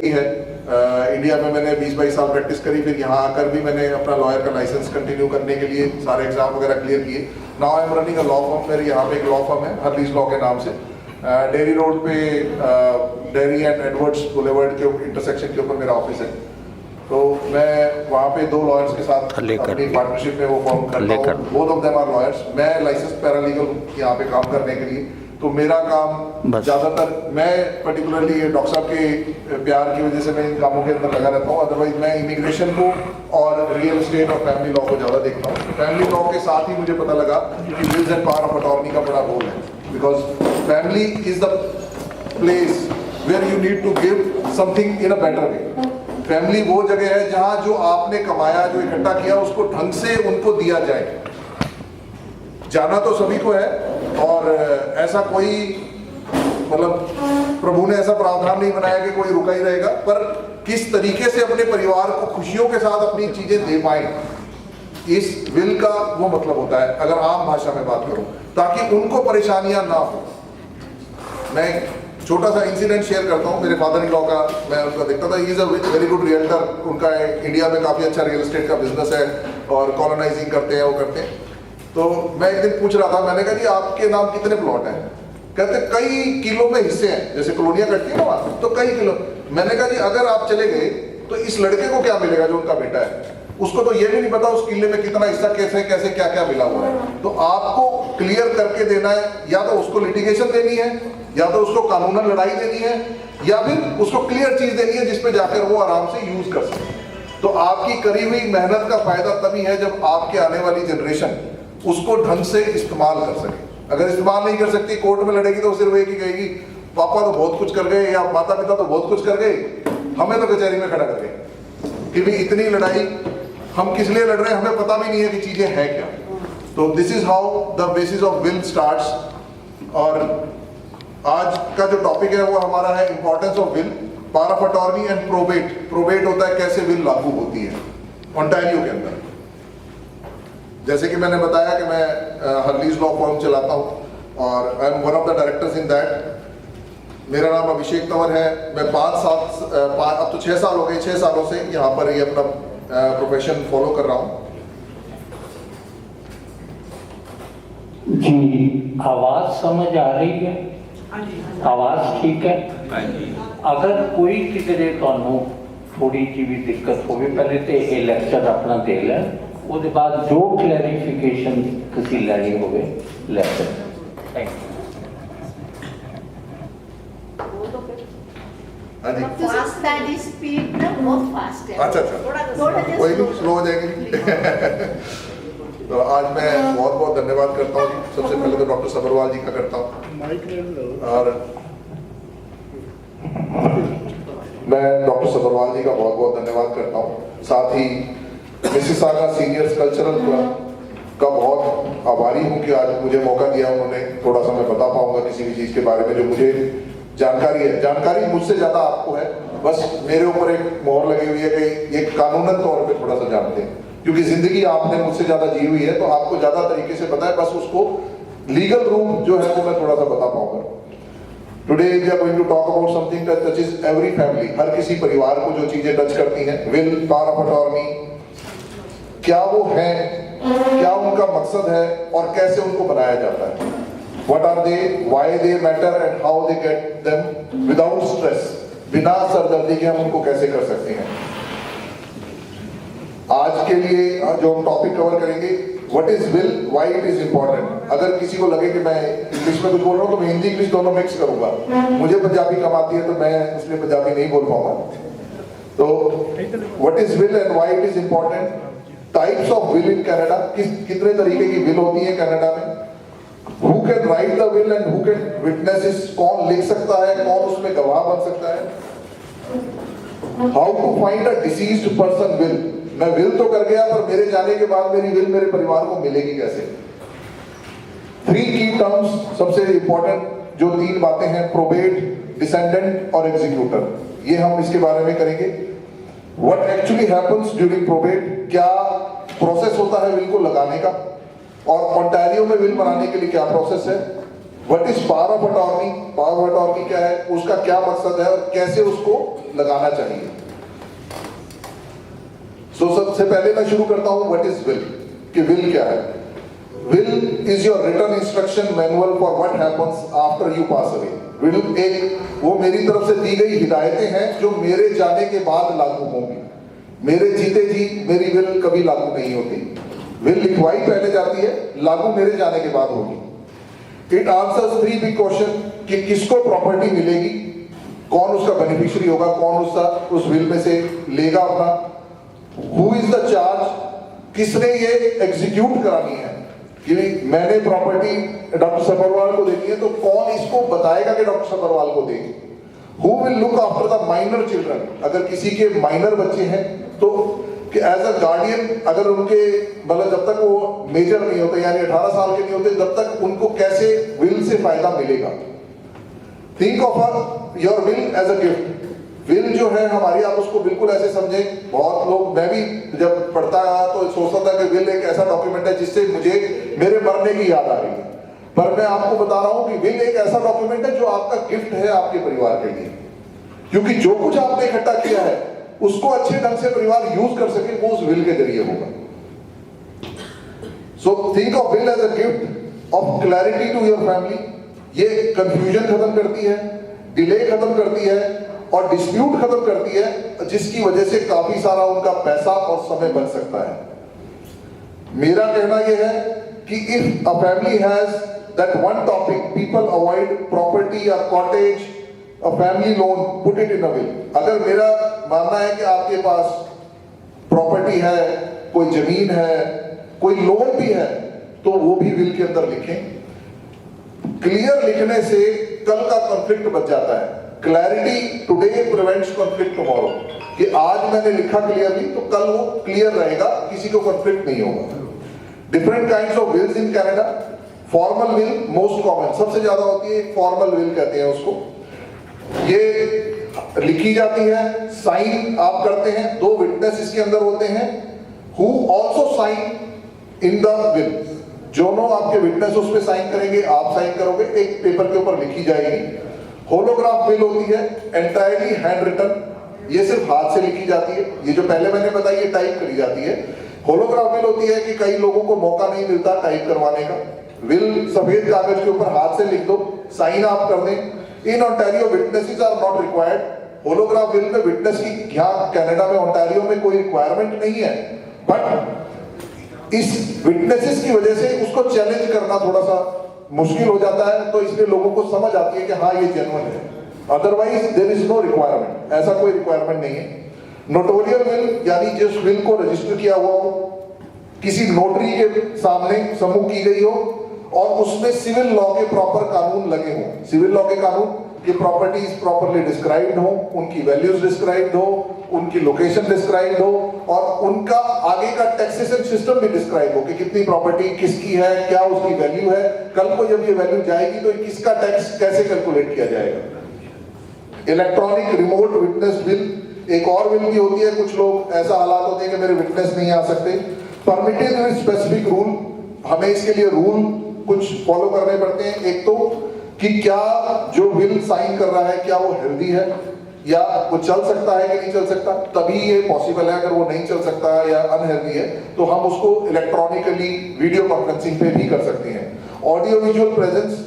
है इंडिया में मैंने 20-22 साल प्रैक्टिस करी, फिर यहाँ आकर भी मैंने अपना लॉयर का लाइसेंस कंटिन्यू करने के लिए सारे एग्जाम वगैरह क्लियर किए। Now I am running a law firm. मेरे यहाँ पे एक लॉ फर्म है हर्लीज लॉ के नाम से, डेयरी रोड पे, डेयरी एंड एडवर्ड्स बुलेवर्ड के इंटरसेक्शन के ऊपर मेरा ऑफिस है। तो मैं वहाँ पे 2 लॉयर्स के साथ अपनी पार्टनरशिप में वो फॉर्म करता हूँ। Both of them are lawyers. मैं लाइसेंस पैरालीगल यहाँ पे काम करने के लिए, तो मेरा काम ज़्यादातर, मैं पर्टिकुलरली ये डॉक्टर साहब के प्यार की वजह से मैं इन कामों के अंदर लगा रहता हूँ। अदरवाइज मैं इमिग्रेशन को और रियल एस्टेट और फैमिली लॉ को ज़्यादा देखता हूँ। फैमिली लॉ के साथ ही मुझे पता लगा कि wills and power of attorney का बड़ा रोल है, because family is the place where you need to give something in a better way. Family वो जगह है जहाँ जो आपने कमाया, जो इकट्ठा किया, उसको ढंग से उनको दिया जाए। जाना तो सभी को है, और ऐसा कोई, मतलब प्रभु ने ऐसा प्रावधान नहीं बनाया कि कोई रुका ही रहेगा, पर किस तरीके से अपने परिवार को खुशियों के साथ अपनी चीजें दे पाए, इस विल का वो मतलब होता है, अगर आम भाषा में बात करूं, ताकि उनको परेशानियां ना हो। मैं छोटा सा इंसिडेंट शेयर करता हूँ। मेरे फादर इन लॉ का मैं उनका देखता था, he is a very good realtor. उनका इंडिया में काफ़ी अच्छा रियल एस्टेट का बिजनेस है और कॉलोनाइजिंग करते हैं, वो करते हैं। तो मैं एक दिन पूछ रहा था, मैंने कहा जी आपके नाम कितने प्लॉट हैं? कहते कई किलो में हिस्से हैं, जैसे कॉलोनियाँ कटती है ना वहाँ, तो कई किलो। मैंने कहा जी अगर आप चले गए तो इस लड़के को क्या मिलेगा जो उनका बेटा है? उसको तो ये भी नहीं पता उस किले में कितना हिस्सा, कैसे कैसे क्या क्या मिला हुआ है। तो आपको क्लियर करके देना है, या तो उसको लिटिगेशन देनी है, या तो उसको कानूनन लड़ाई देनी है, या फिर उसको क्लियर चीज देनी है जिसपे जाकर वो आराम से यूज कर सके। तो आपकी करी हुई मेहनत का फायदा तभी है जब आपके आने वाली जनरेशन उसको ढंग से इस्तेमाल कर सके। अगर इस्तेमाल नहीं कर सकती, कोर्ट में लड़ेगी तो सिर्फ एक ही कहेगी पापा तो बहुत कुछ कर गए, या माता पिता तो बहुत कुछ कर गए, हमें तो कचहरी में खड़ा कर गए कि भी इतनी लड़ाई हम किस लिए लड़ रहे हैं, हमें पता भी नहीं है कि चीजें हैं क्या। तो this is how the basis of will starts. और आज का जो टॉपिक है वो हमारा है importance of will, power of attorney and probate. Probate होता है कैसे विल लागू होती है ओंटारियो के अंदर। जैसे कि मैंने बताया कि मैं हर्लीज लॉ फर्म चलाता हूँ और I am one of the directors in that. मेरा नाम अभिषेक तंवर है। मैं अब तो 6 साल हो गए, 6 सालों से यहाँ पर ये अपना प्रोफेशन फॉलो कर रहा हूँ। जी, आवाज समझ आ रही है? आवाज ठीक है? अगर कोई किधरे ਤੁਹਾਨੂੰ थोड़ी जी भी दिक्कत होगी, पहले तो ये लेक्चर अपना दे लें, उसके बाद जो क्लैरिफिकेशन किसी लेनी होवे ले सकते। Thank you. फास्ट है, स्पीड ना बहुत फास्ट है। अच्छा, कोई नहीं, स्लो हो जाएगी। तो आज मैं बहुत बहुत धन्यवाद करता हूँ। सबसे पहले तो डॉक्टर सबरवाल जी का करता हूँ, और मैं डॉक्टर सबरवाल जी का बहुत बहुत धन्यवाद करता हूँ। साथ ही मिसिसागा सीनियर्स कल्चरल क्लब का बहुत आभारी हूँ कि आज मुझे मौका दिया उन्होंने। थोड़ा सा मैं बता पाऊंगा किसी भी चीज़ के बारे में जो मुझे जानकारी है। जानकारी मुझसे ज़्यादा आपको है, बस मेरे ऊपर एक मोहर लगी हुई है कि ये कानूनन तौर पे थोड़ा सा जानते हैं, क्योंकि ज़िंदगी आपने मुझसे ज़्यादा जी हुई है, तो आपको ज़्यादा तरीके से पता है। बस उसको लीगल रूम जो है वो मैं थोड़ा सा बता पाऊंगा। Today we are going to talk about something that touches every family. हर किसी परिवार को जो चीज़ें टच करती हैं, विल, पावर ऑफ अटॉर्नी, क्या वो है, क्या उनका मकसद है और कैसे उनको बनाया जाता है। What are they, why they matter and how they get them without stress, बिना सरदर्दी के हम उनको कैसे कर सकते हैं। आज के लिए जो हम टॉपिक कवर करेंगे, what is will, why it is important. अगर किसी को लगे कि मैं इंग्लिश में कुछ बोल रहा हूँ तो मैं हिंदी इंग्लिश दोनों मिक्स करूंगा। मुझे पंजाबी कम आती है तो मैं इसलिए पंजाबी नहीं बोल पाऊंगा। तो what is will and why it is important. Types of will in Canada, कितने तरीके की विल होती है कनाडा में। Who can write the will and who can witness it? कौन लिख सकता है, कौन उसमें गवाह बन सकता है। How to find a deceased person will, मैं will तो कर गया पर मेरे जाने के बाद मेरी will मेरे परिवार को मिलेगी कैसे। 3 key terms सबसे इंपॉर्टेंट जो 3 बातें हैं, प्रोबेट, डिसेंडेंट और एग्जीक्यूटर, ये हम इसके बारे में करेंगे। What actually happens during probate, क्या प्रोसेस होता है विल को लगाने का, और ओंटारियो में विल बनाने के लिए क्या प्रोसेस है। What is power of attorney, power of attorney क्या है, उसका क्या मकसद है और कैसे उसको लगाना चाहिए। सो सबसे पहले मैं शुरू करता हूं व्हाट इज विल, कि विल क्या है। Will is your written instruction manual for what happens after you pass away. Will एक वो मेरी तरफ से दी गई हिदायतें हैं जो मेरे जाने के बाद लागू होंगी। मेरे जीते जी मेरी विल कभी लागू नहीं होती। विल लिखवाई पहले जाती है, लागू मेरे जाने के बाद होगी। इट आंसर्स 3 बिग क्वेश्चन कि किसको प्रॉपर्टी मिलेगी, कौन उसका बेनिफिशियरी होगा, कौन उस विल में से लेगा अपना, हु इज द चार्ज, किसने ये एग्जीक्यूट करानी है कि मैंने प्रॉपर्टी डॉक्टर सबरवाल को देनी है तो कौन इसको बताएगा कि डॉक्टर सबरवाल को देगी, who will look after the minor children, अगर किसी के माइनर बच्चे हैं तो कि एज अ गार्डियन अगर उनके मतलब जब तक वो मेजर नहीं होते यानी 18 साल के नहीं होते तब तक उनको कैसे विल से फायदा मिलेगा। Think of your will as a gift. Will जो है हमारी, आप उसको बिल्कुल ऐसे समझें, बहुत लोग, मैं भी जब पढ़ता तो सोचता था कि विल एक ऐसा डॉक्यूमेंट है जिससे मुझे मेरे मरने की याद आ रही है, पर मैं आपको बता रहा हूं कि विल एक ऐसा डॉक्यूमेंट है जो आपका गिफ्ट है आपके परिवार के लिए, क्योंकि जो कुछ आपने इकट्ठा किया है उसको अच्छे ढंग से परिवार यूज कर सके वो उस विल के जरिए होगा। So think of will as a gift of clarity to your family. ये कंफ्यूजन खत्म करती है, डिले खत्म करती है और डिस्प्यूट खत्म करती है, जिसकी वजह से काफी सारा उनका पैसा और समय बच सकता है। मेरा कहना यह है कि if a family has that one topic people avoid property या cottage, a family loan, put it in a will. अगर मेरा मानना है कि आपके पास प्रॉपर्टी है, कोई जमीन है, कोई लोन भी है, तो वो भी विल के अंदर लिखें। क्लियर लिखने से कल का कॉन्फ्लिक्ट बच जाता है। Clarity today prevents conflict tomorrow, कि आज मैंने लिखा क्लियरली तो कल वो क्लियर रहेगा, किसी को कॉन्फ्लिक्ट नहीं होगा। Different kinds of wills in Canada. Formal will most common, सबसे ज्यादा होती है, फॉर्मल विल कहते हैं उसको। ये लिखी जाती है, साइन आप करते हैं, 2 विटनेस इसके अंदर होते हैं, who also sign in the will. दोनों आपके विटनेस उस पे साइन करेंगे, आप साइन करोगे, एक पेपर के ऊपर लिखी जाएगी। होलोग्राफ विल होती है, एंटायरली हैंड रिटन, ये सिर्फ हाथ से लिखी जाती है। ये जो पहले मैंने बताई ये टाइप करी जाती है। होलोग्राफ विल होती है कि कई लोगों को मौका नहीं मिलता टाइप करवाने का। विल सफेद कागज के ऊपर हाथ से लिख दो, साइन आप कर दें। In Ontario witnesses are not required. Holograph will में विटनेस की यहाँ कनाडा में ऑन्टारियो में कोई रिक्वायरमेंट नहीं है, बट इस विटनेसेस की वजह से उसको चैलेंज करना थोड़ा सा मुश्किल हो जाता है, तो इसलिए लोगों को समझ आती है कि हाँ ये जेन्युइन है। Otherwise there is no requirement, ऐसा कोई रिक्वायरमेंट नहीं है। नोटोरियल विल यानी जिस विल को रजिस्टर किया हुआ हो, किसी नोटरी के सामने समूह की गई हो और उसमें सिविल लॉ के प्रॉपर कानून लगे हों। सिविल लॉ के कानून, कि प्रॉपर्टीज प्रॉपरली डिस्क्राइब्ड हो, उनकी वैल्यूज डिस्क्राइब्ड हो, उनकी लोकेशन डिस्क्राइब्ड हो और उनका आगे का टैक्सेशन सिस्टम भी डिस्क्राइब हो कि कितनी प्रॉपर्टी किसकी है, क्या उसकी वैल्यू है, कल को जब ये वैल्यू जाएगी तो किसका टैक्स कैसे कैलकुलेट किया जाएगा। इलेक्ट्रॉनिक रिमोट विटनेस विल, एक और विल भी होती है। कुछ लोग ऐसा हालात होते हैं कि मेरे विटनेस नहीं आ सकते। परमिटेड विद स्पेसिफिक रूल, हमें इसके लिए रूल कुछ फॉलो करने पड़ते हैं। एक तो कि क्या जो विल साइन कर रहा है क्या वो हेल्दी है या वो चल सकता है कि नहीं चल सकता, तभी ये पॉसिबल है। अगर वो नहीं चल सकता या अनहेल्दी है तो हम उसको इलेक्ट्रॉनिकली वीडियो कॉन्फ्रेंसिंग पे भी कर सकते हैं। Audio visual presence,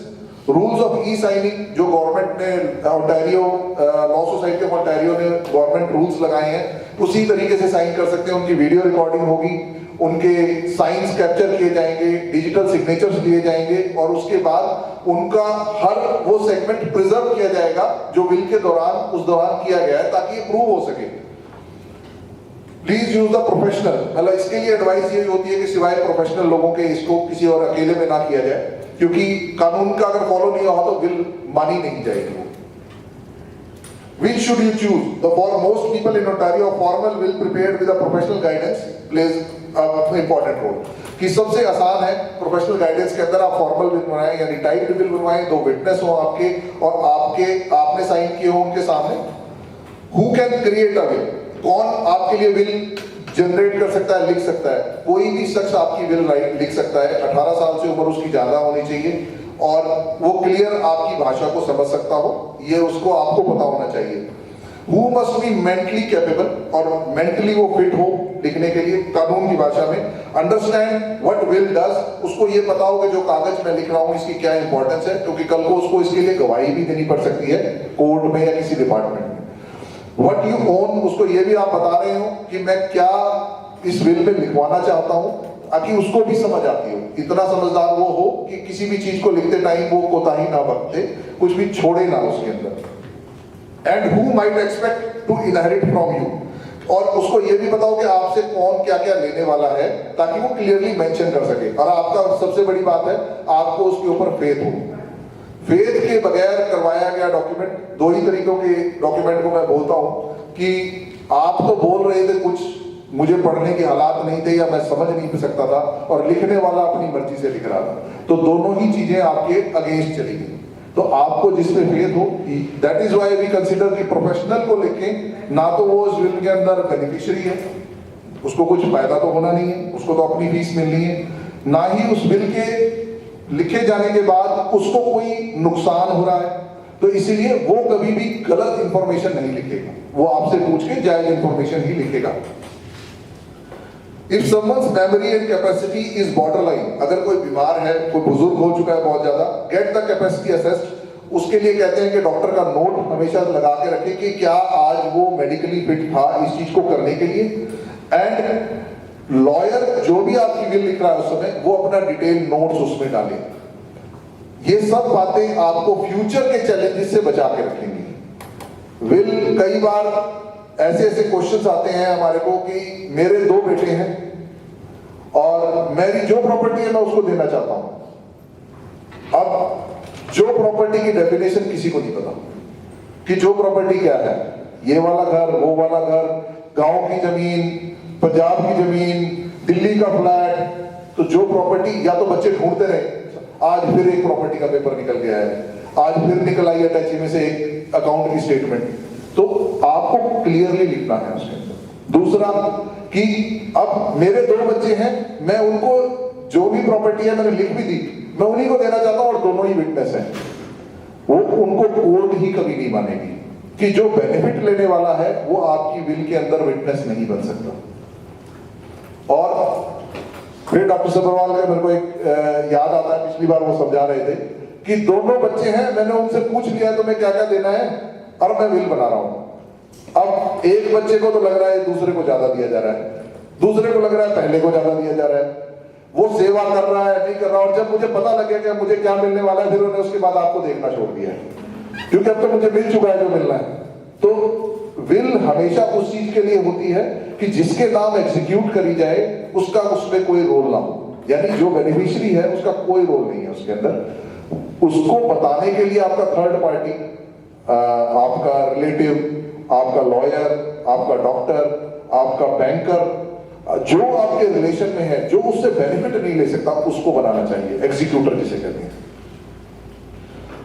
rules of e signing जो गवर्नमेंट ने Ontario law society of Ontario ने गवर्नमेंट रूल्स लगाए हैं, उसी तरीके से साइन कर सकते हैं। उनकी वीडियो रिकॉर्डिंग होगी, उनके साइंस कैप्चर किए जाएंगे, डिजिटल सिग्नेचर्स लिए जाएंगे और उसके बाद उनका हर वो सेगमेंट प्रिजर्व किया जाएगा जो विल के दौरान उस दौरान किया गया है, ताकि प्रूव हो सके। प्लीज यूज द प्रोफेशनल, मतलब इसके लिए एडवाइस ये होती है कि सिवाय प्रोफेशनल लोगों के इसको किसी और अकेले में ना किया जाए, क्योंकि कानून का अगर फॉलो नहीं हुआ तो विल मानी नहीं जाएगी। वो Which should you choose? For most people in Ontario, a formal will prepared with a professional guidance plays an important role. कि सबसे आसान है प्रोफेशनल गाइडेंस के अंदर आप फॉर्मल विल बनवाएं यानी टाइप्ड विल बनवाएं, 2 विटनेस हो आपके और आपने साइन किए हो उनके सामने। Who can create a will? कौन आपके लिए विल जनरेट कर सकता है, लिख सकता है? कोई भी शख्स आपकी विल लिख सकता है। 18 साल से ऊपर उसकी ज्यादा होनी चाहिए और वो क्लियर आपकी भाषा को समझ सकता हो, ये उसको आपको पता होना चाहिए। Who must be mentally capable, और मेंटली वो फिट हो लिखने के लिए कानून की भाषा में। अंडरस्टैंड व्हाट विल डज, उसको ये पता हो कि जो कागज मैं लिख रहा हूँ इसकी क्या इंपॉर्टेंस है, क्योंकि कल को उसको इसके लिए गवाही भी देनी पड़ सकती है कोर्ट में या किसी डिपार्टमेंट में। व्हाट यू ओन, उसको ये भी आप बता रहे हो कि मैं क्या इस विल में लिखवाना चाहता हूँ, ताकि उसको भी समझ आती हो। इतना समझदार वो हो कि किसी भी चीज को लिखते टाइम वो कोताही ना बरते, कुछ भी छोड़े ना उसके अंदर। And who might expect to inherit from you, और उसको ये भी बताओ कि आपसे कौन क्या क्या लेने वाला है, ताकि वो क्लियरली मेंशन कर सके। और आपका सबसे बड़ी बात है, आपको उसके ऊपर फेथ हो। फेथ के बगैर करवाया गया डॉक्यूमेंट, दो ही तरीकों के डॉक्यूमेंट को मैं बोलता हूं कि आप तो बोल रहे थे कुछ, मुझे पढ़ने के हालात नहीं थे या मैं समझ नहीं सकता था, और लिखने वाला अपनी मर्जी से लिख रहा था, तो दोनों ही चीजें आपके अगेंस्ट चली गई। तो आपको जिसपे फेथ हो, that is why we consider कि प्रोफेशनल को लिखें, ना तो वो उस विल के अंदर बेनिफिशियरी है, उसको कुछ फायदा तो होना नहीं है, उसको तो अपनी फीस मिलनी है, ना ही उस विल के लिखे जाने के बाद उसको कोई नुकसान हो रहा है, तो इसीलिए वो कभी भी गलत इंफॉर्मेशन नहीं लिखेगा, वो आपसे पूछ के जायज इंफॉर्मेशन ही लिखेगा। If someone's memory and capacity is borderline, अगर कोई बीमार है, कोई बुजुर्ग हो चुका है बहुत ज्यादा, get the capacity assessed, उसके लिए कहते हैं कि डॉक्टर का नोट हमेशा लगा के रखें कि क्या आज वो मेडिकली फिट था इस चीज को करने के लिए। एंड लॉयर जो भी आपकी विल लिख रहा है उस समय, वो अपना डिटेल नोट्स उसमें डाले। ये सब बातें आपको फ्यूचर के चैलेंजेस से बचा के रखेंगी। विल कई बार ऐसे ऐसे क्वेश्चंस आते हैं हमारे को कि मेरे 2 बेटे हैं और मेरी जो प्रॉपर्टी है मैं उसको देना चाहता हूं। अब जो प्रॉपर्टी की डेफिनेशन किसी को नहीं पता कि जो प्रॉपर्टी क्या है, ये वाला घर, वो वाला घर, गांव की जमीन, पंजाब की जमीन, दिल्ली का फ्लैट। तो जो प्रॉपर्टी, या तो बच्चे ढूंढते रहे, आज फिर एक प्रॉपर्टी का पेपर निकल गया है, आज फिर निकल आई अटैची में से एक अकाउंट की स्टेटमेंट, तो आपको क्लियरली लिखना है उसके अंदर। दूसरा कि अब मेरे 2 बच्चे हैं, मैं उनको जो भी प्रॉपर्टी है मैंने लिख भी दी, मैं उन्हीं को देना चाहता हूं और दोनों ही विटनेस हैं। वो उनको कोर्ट ही कभी नहीं मानेगी कि जो बेनिफिट लेने वाला है वो आपकी विल के अंदर विटनेस नहीं बन सकता। और फिर डॉक्टर सब्रवाल का मेरे को एक याद आता है, पिछली बार वो समझा रहे थे कि दोनों बच्चे हैं, मैंने उनसे पूछ लिया तुम्हें क्या क्या देना है और मैं विल बना रहा हूं। अब एक बच्चे को तो लग रहा है दूसरे को ज्यादा दिया जा रहा है, दूसरे को लग रहा है पहले को ज्यादा दिया जा रहा है, वो सेवा कर रहा है नहीं कर रहा। और जब मुझे पता लग गया कि मुझे क्या मिलने वाला है, फिर उन्होंने उसके बाद आपको देखना छोड़ दिया है, क्योंकि अब तो मुझे मिल चुका है जो मिलना है। तो विल हमेशा उस चीज के लिए होती है कि जिसके नाम एग्जीक्यूट करी जाए उसका उसमें कोई रोल ना हो, यानी जो बेनिफिशियरी है उसका कोई रोल नहीं है उसके अंदर। उसको बताने के लिए आपका थर्ड पार्टी, आपका रिलेटिव, आपका लॉयर, आपका डॉक्टर, आपका बैंकर, जो आपके रिलेशन में है, जो उससे बेनिफिट नहीं ले सकता, उसको बनाना चाहिए, एग्जीक्यूटर जिसे कहते हैं।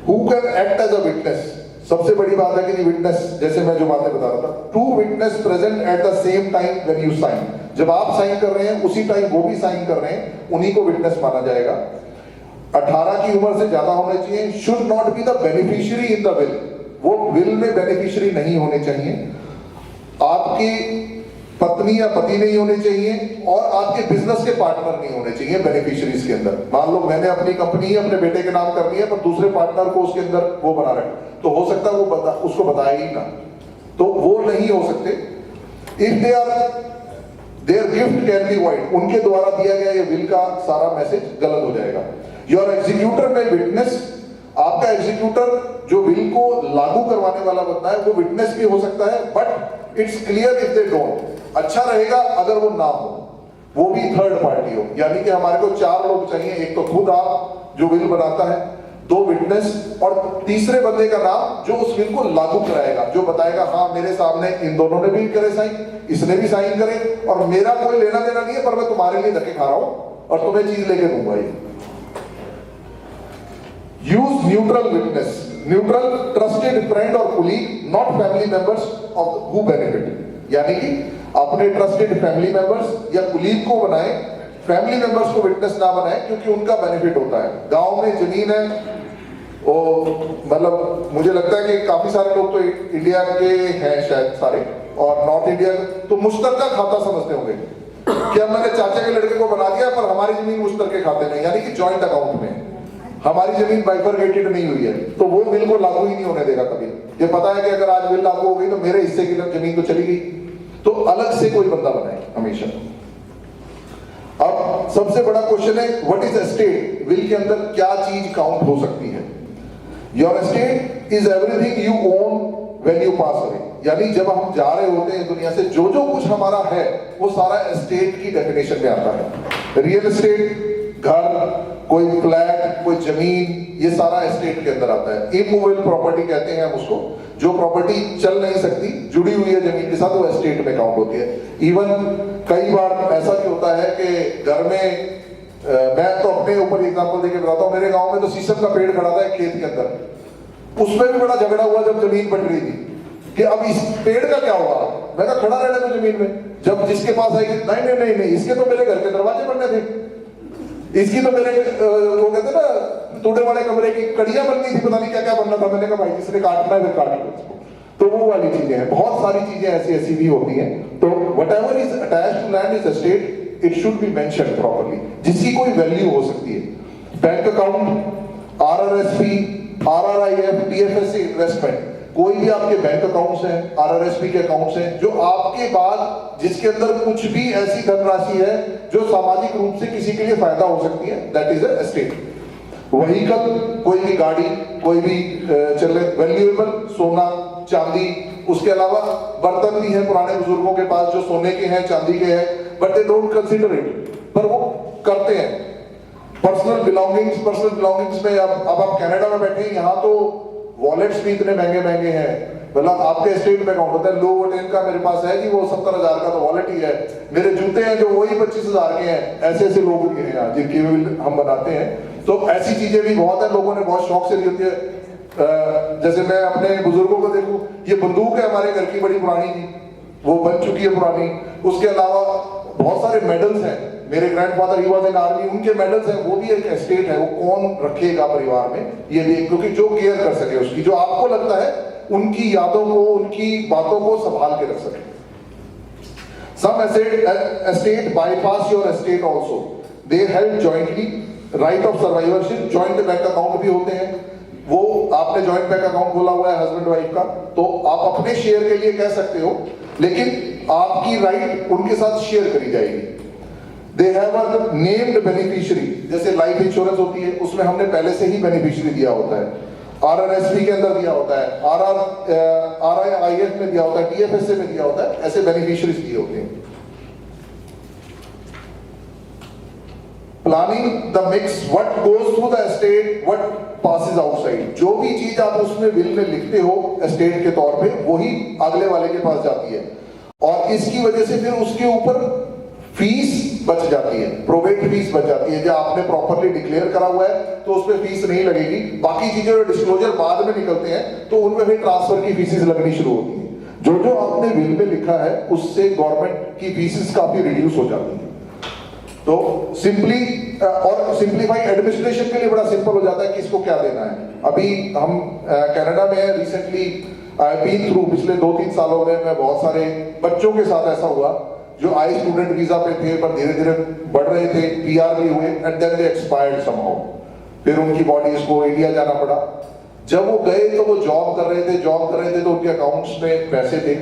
Who can act as a witness, सबसे बड़ी बात है कि विटनेस, जैसे मैं जो बातें बता रहा था, two witness present at the same time when you sign, जब आप साइन कर रहे हैं उसी टाइम वो भी साइन कर रहे हैं, उन्हीं को विटनेस माना जाएगा। 18 की उम्र से ज्यादा होने चाहिए। Should not be the beneficiary in the will, वो विल में बेनिफिशियरी नहीं होने चाहिए। आपकी पत्नी या पति नहीं होने चाहिए और आपके बिजनेस के पार्टनर नहीं होने चाहिए बेनिफिशियरीज के अंदर। मान लो मैंने अपनी कंपनी अपने बेटे के नाम करनी है पर दूसरे पार्टनर को उसके अंदर वो बना रहे, तो हो सकता है वो उसको बताया ही ना, तो वो नहीं हो सकते। If they are their gift can be void, उनके द्वारा दिया गया ये विल का सारा मैसेज गलत हो जाएगा। योर एग्जीक्यूटर में विटनेस, आपका एग्जीक्यूटर जो विल को लागू करवाने वाला बनता है वो विटनेस भी हो सकता है, but it's clear if they don't. अच्छा रहेगा अगर वो ना हो, वो भी थर्ड पार्टी हो, यानी कि हमारे को 4 लोग चाहिए, एक तो खुद आप जो विल बनाता है, 2 विटनेस और तीसरे बंदे का नाम जो उस विल को लागू कराएगा, जो बताएगा हाँ मेरे सामने इन दोनों ने भी करे साइन, इसने भी साइन करे और मेरा कोई लेना देना नहीं है, पर मैं तुम्हारे लिए धक्के खा रहा हूं और तुम्हें चीज लेके दूंगा। ये use neutral witness, neutral trusted friend और colleague, not family members of who benefit, यानी कि अपने ट्रस्टेड फैमिली मेंबर्स या कुलीग को बनाए फैमिली मेंबर्स को विटनेस ना बनाए, क्योंकि उनका बेनिफिट होता है। गांव में जमीन है, वो मतलब मुझे लगता है कि काफी सारे लोग तो इंडिया के हैं शायद सारे, और नॉर्थ इंडिया तो मुश्तरका खाता समझते होंगे कि अब मैंने चाचा के लड़के को बना दिया, पर हमारी जमीन मुश्तरके खाते में, यानी कि जॉइंट अकाउंट में हमारी जमीन बाइफरगेटेड नहीं हुई है, तो वो बिल को लागू ही नहीं होने देगा कभी। ये पता है कि अगर आज बिल लागू हो गई तो मेरे हिस्से की जमीन तो चली गई, तो अलग से कोई बंदा बनाए हमेशा। अब सबसे बड़ा क्वेश्चन है, व्हाट इज एस्टेट? विल के अंदर क्या चीज काउंट हो सकती है? Your estate is everything you own when you pass away, यानी जब हम जा रहे होते हैं दुनिया से, जो जो कुछ हमारा है वो सारा एस्टेट की डेफिनेशन में आता है। रियल एस्टेट, घर, कोई फ्लैट, कोई जमीन, ये सारा एस्टेट के अंदर आता है। इमूवेबल प्रॉपर्टी कहते हैं हम उसको, जो प्रॉपर्टी चल नहीं सकती, जुड़ी हुई है जमीन के साथ, वो एस्टेट में काउंट होती है। इवन कई बार ऐसा भी होता है कि घर में मैं तो अपने ऊपर एग्जांपल देके बताता हूँ, मेरे गांव में तो शीशम का पेड़ खड़ा था एक खेत के अंदर, उसमें भी बड़ा झगड़ा हुआ जब जमीन बट रही थी कि अब इस पेड़ का क्या हुआ। मैं कहा खड़ा रहने तो जमीन में, जब जिसके पास आएगी, नहीं नहीं नहीं नहीं, इसके तो मेरे घर के दरवाजे बनने थे, इसकी तो मेरे वो कहते ना टूटे वाले कमरे की कड़ियां बननी थी, पता नहीं क्या क्या बनना था। मैंने कहा भाई जिसने काटना है फिर काट लो उसको। तो वो वाली चीजें हैं, बहुत सारी चीजें ऐसी ऐसी भी होती हैं। तो whatever is attached to land is estate, it should be mentioned properly, जिसकी कोई वैल्यू हो सकती है। Bank account, RRSP, RRIF, TFSC investment, कोई भी आपके बैंक अकाउंट्स हैं, आरआरएसपी के अकाउंट्स हैं, जो आपके बाद जिसके अंदर कुछ भी ऐसी धनराशि है जो सामाजिक रूप से किसी के लिए फायदा हो सकती है, that is a estate. Vehicle, कोई भी गाड़ी, कोई भी चल रहे वैल्यूएबल, सोना, चांदी, उसके अलावा बर्तन भी हैं पुराने बुजुर्गों के पास जो सोने के हैं, चांदी के हैं, but they don't consider it, पर वो करते हैं। पर्सनल बिलोंगिंग्स में अब आप कनाडा में बैठे हैं, यहाँ तो वॉलेट्स भी इतने महंगे महंगे हैं, मतलब आपके स्टेट में अकाउंट होता है। लो वोटेन का मेरे पास है जी, वो 70,000 का तो वॉलेट ही है। मेरे जूते हैं जो वही 25,000 के हैं। ऐसे ऐसे लोग भी हैं जिनकी हम बनाते हैं। तो ऐसी चीजें भी बहुत है, लोगों ने बहुत शौक से ली होती है। जैसे मैं अपने बुजुर्गों को देखूं, ये बंदूक है हमारे घर की बड़ी पुरानी जी, वो बन चुकी है पुरानी। उसके अलावा बहुत सारे मेडल्स हैं, मेरे grandfather he was in army, उनके मेडल्स हैं, वो भी एक एस्टेट है। वो कौन रखेगा परिवार में, ये भी, क्योंकि जो केयर कर सके उसकी, जो आपको लगता है उनकी यादों को, उनकी बातों को संभाल के रख सके। Some estate bypass your estate also. They held jointly, right of survivorship, joint bank account भी होते हैं। वो आपने जॉइंट बैंक अकाउंट खोला हुआ है हस्बैंड वाइफ का, तो आप अपने शेयर के लिए कह सकते हो, लेकिन आपकी राइट उनके साथ शेयर करी जाएगी। They have a named beneficiary, जैसे लाइफ इंश्योरेंस होती है, उसमें हमने पहले से ही बेनिफिशियरी दिया होता है, आरआरएसपी के अंदर दिया होता है, आरआईएफ में दिया होता है, टीएफएससी में दिया होता है, ऐसे बेनिफिशियरीज दिए होते हैं। Planning the mix, what goes through the estate, what passes outside, जो भी चीज आप उसमें विल में लिखते हो एस्टेट के तौर पे, वही अगले वाले के पास जाती है, और इसकी वजह से फिर उसके ऊपर फीस बच जाती है, प्रोवेट फीस बच जाती है। जो आपने प्रॉपरली डिक्लेयर करा हुआ है तो उस पर फीस नहीं लगेगी। बाकी चीजें जो डिस्क्लोजर बाद में निकलते हैं तो उनमें भी ट्रांसफर की फीसेस लगनी शुरू होती है। जो जो आपने बिल में लिखा है उससे गवर्नमेंट की फीसेस काफी रिड्यूस हो जाती है। तो सिंपली और सिंप्लीफाई एडमिनिस्ट्रेशन के लिए बड़ा सिंपल हो जाता है कि इसको क्या देना है। अभी हम कनाडा में है, रिसेंटली आई बीन थ्रू, पिछले 2-3 सालों में मैं बहुत सारे बच्चों के साथ ऐसा हुआ जो आए स्टूडेंट वीजा पे थे पर धीरे धीरे बढ़ रहे थे, पीआर भी हुए, and then they expired somehow. फिर उनकी बॉडीज को इंडिया जाना पड़ा। जब वो गए तो वो जॉब कर रहे थे तो उनके अकाउंट्स में पैसे थे,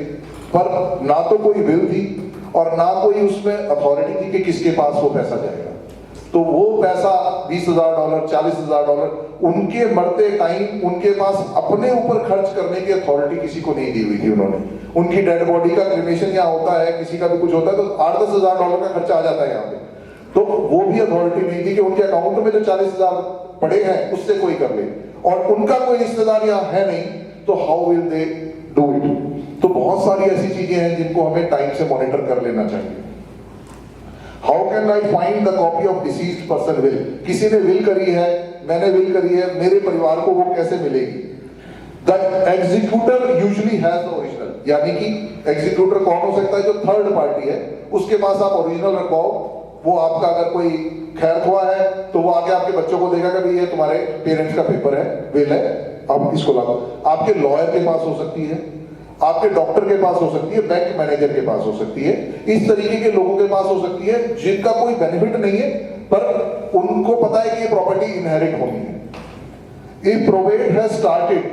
पर ना तो कोई बिल थी और ना कोई उसमें अथॉरिटी थी कि किसके पास वो पैसा जाएगा। तो वो पैसा $20,000, $40,000 उनके मरते टाइम उनके पास अपने ऊपर खर्च करने की अथॉरिटी किसी को नहीं दी हुई थी। उन्होंने, उनकी डेड बॉडी का क्रिमेशन यहाँ होता है, किसी का भी कुछ होता है तो $8-10,000 का खर्चा आ जाता है यहाँ पे, तो वो भी अथॉरिटी नहीं थी कि उनके अकाउंट में जो 40,000 पड़े हैं उससे कोई कर ले, और उनका कोई रिश्तेदार यहाँ है नहीं, तो how will they do it. तो बहुत सारी ऐसी चीजें हैं जिनको हमें टाइम से मॉनिटर कर लेना चाहिए। How can I find the copy of deceased person will, किसी ने विल करी है, मैंने विल करी है, मेरे परिवार को वो कैसे मिलेगी। The executor usually has the original, यानी कि एग्जीक्यूटर कौन हो सकता है, जो थर्ड पार्टी है उसके पास आप ओरिजिनल रखवाओ, वो आपका अगर कोई खैर हुआ है तो वो आके आपके बच्चों को देगा कि भाई ये तुम्हारे पेरेंट्स का पेपर है, विल है, अब इसको लागू। आपके लॉयर के पास हो सकती है, आपके डॉक्टर के पास हो सकती है, बैंक मैनेजर के पास हो सकती है, इस तरीके के लोगों के पास हो सकती है जिनका कोई बेनिफिट नहीं है पर उनको पता है कि ये प्रॉपर्टी इनहेरिट होनी है। If probate has started,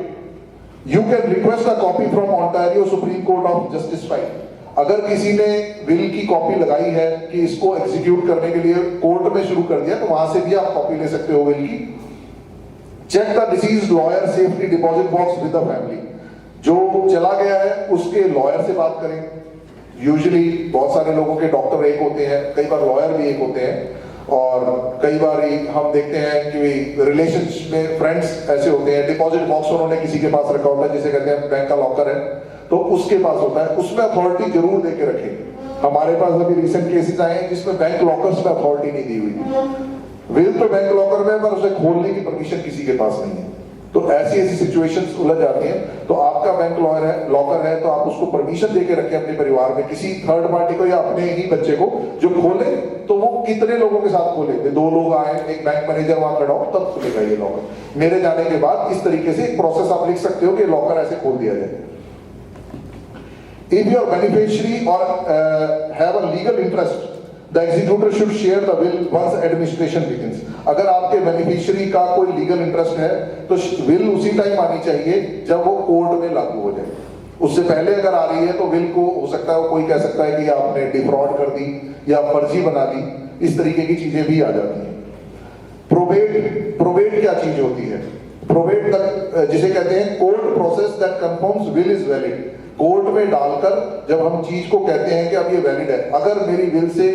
you can request a copy from Ontario supreme court of justice file. अगर किसी ने विल की कॉपी लगाई है कि इसको एग्जीक्यूट करने के लिए कोर्ट में शुरू कर दिया, तो वहां से भी आप कॉपी ले सकते हो विल की। Check the deceased lawyer safety deposit box with the family. जो चला गया है उसके लॉयर से बात करें। यूजुअली बहुत सारे लोगों के डॉक्टर एक होते हैं, कई बार लॉयर भी एक होते हैं, और कई बार हम देखते हैं कि रिलेशंस में फ्रेंड्स ऐसे होते हैं। डिपॉजिट बॉक्स उन्होंने किसी के पास रखा होता है, जिसे कहते हैं बैंक का लॉकर है, तो उसके पास होता है, उसमें अथॉरिटी जरूर दे के रखें। हमारे पास अभी रिसेंट केसेस आए हैं जिसमें बैंक लॉकर्स में अथॉरिटी नहीं दी हुई। विल तो बैंक लॉकर में, पर उसे खोलने की परमिशन किसी के पास नहीं है। तो ऐसी सिचुएशंस उलझ जाती हैं। तो आपका बैंक लॉयर है, लॉकर है, तो आप उसको परमिशन देके रखें अपने परिवार में किसी थर्ड पार्टी को या अपने ही बच्चे को जो खोले, तो वो कितने लोगों के साथ खोले, 2 लोग आए, एक बैंक मैनेजर वहां खड़ा हो, तब खुलेगा ये लॉकर। मेरे जाने के बाद इस तरीके से एक प्रोसेस आप लिख सकते हो कि लॉकर ऐसे खोल दिया जाए। If your beneficiary or have a legal interest, the executor should share the will once administration begins. अगर आपके बेनिफिशियरी का कोई लीगल इंटरेस्ट है तो विल उसी टाइम आनी चाहिए जब वो कोर्ट में लागू हो जाए। उससे पहले अगर आ रही है तो विल को हो सकता है कोई कह सकता है कि आपने डिफ्रॉड कर दी या फर्जी बना दी, इस तरीके की चीजें भी आ जाती हैं। प्रोबेट क्या चीज होती है? प्रोबेट जिसे कहते हैं court process that confirms will is valid. Court में डालकर जब हम चीज को कहते हैं कि अब ये वैलिड है, अगर मेरी विल से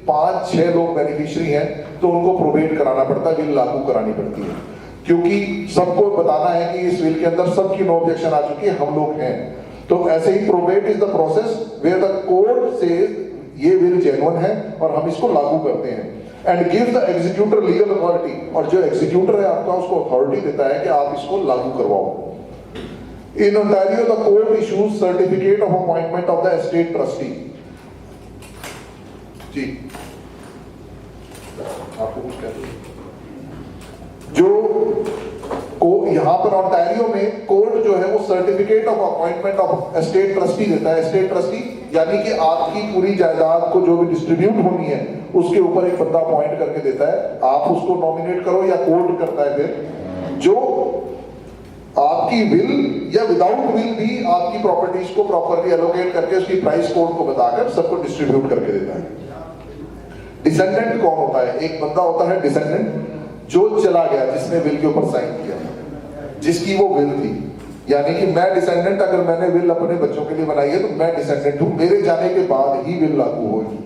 5-6 लोग बेनिफिशियरी हैं तो उनको प्रोबेट कराना पड़ता है, विल लागू करानी पड़ती है, क्योंकि सबको बताना है कि इस विल के अंदर सबकी नो ऑब्जेक्शन आ चुकी है, हम लोग हैं। तो ऐसे ही probate is the process where the court says ये विल जेन्युइन है और हम इसको लागू करते हैं, and give the executor legal authority. और जो एग्जीक्यूटर है आपका उसको अथॉरिटी देता है कि आप इसको लागू करवाओ। In Ontario, the court issues certificate of appointment of the estate trustee. जी, आपको कुछ कहते हैं? जो को यहाँ पर ऑन्टारियो में कोर्ट जो है वो certificate of appointment of estate trustee देता है। एस्टेट ट्रस्टी यानी कि आपकी पूरी जायदाद को जो भी डिस्ट्रीब्यूट होनी है उसके ऊपर एक बंदा अपॉइंट करके देता है। आप उसको नॉमिनेट करो या कोर्ट करता है, फिर जो आपकी विल या विदाउट विल भी आपकी प्रॉपर्टीज को प्रॉपर्ली एलोकेट करके उसकी प्राइस कोड को बताकर सबको डिस्ट्रीब्यूट करके देता है। डिसेंडेंट कौन होता है? एक बंदा होता है डिसेंडेंट जो चला गया, जिसने विल के ऊपर साइन किया, जिसकी वो विल थी। यानी कि मैं डिसेंडेंट, अगर मैंने विल अपने बच्चों के लिए बनाई है तो मैं डिसेंडेंट हूं, मेरे जाने के बाद ही विल लागू होगी।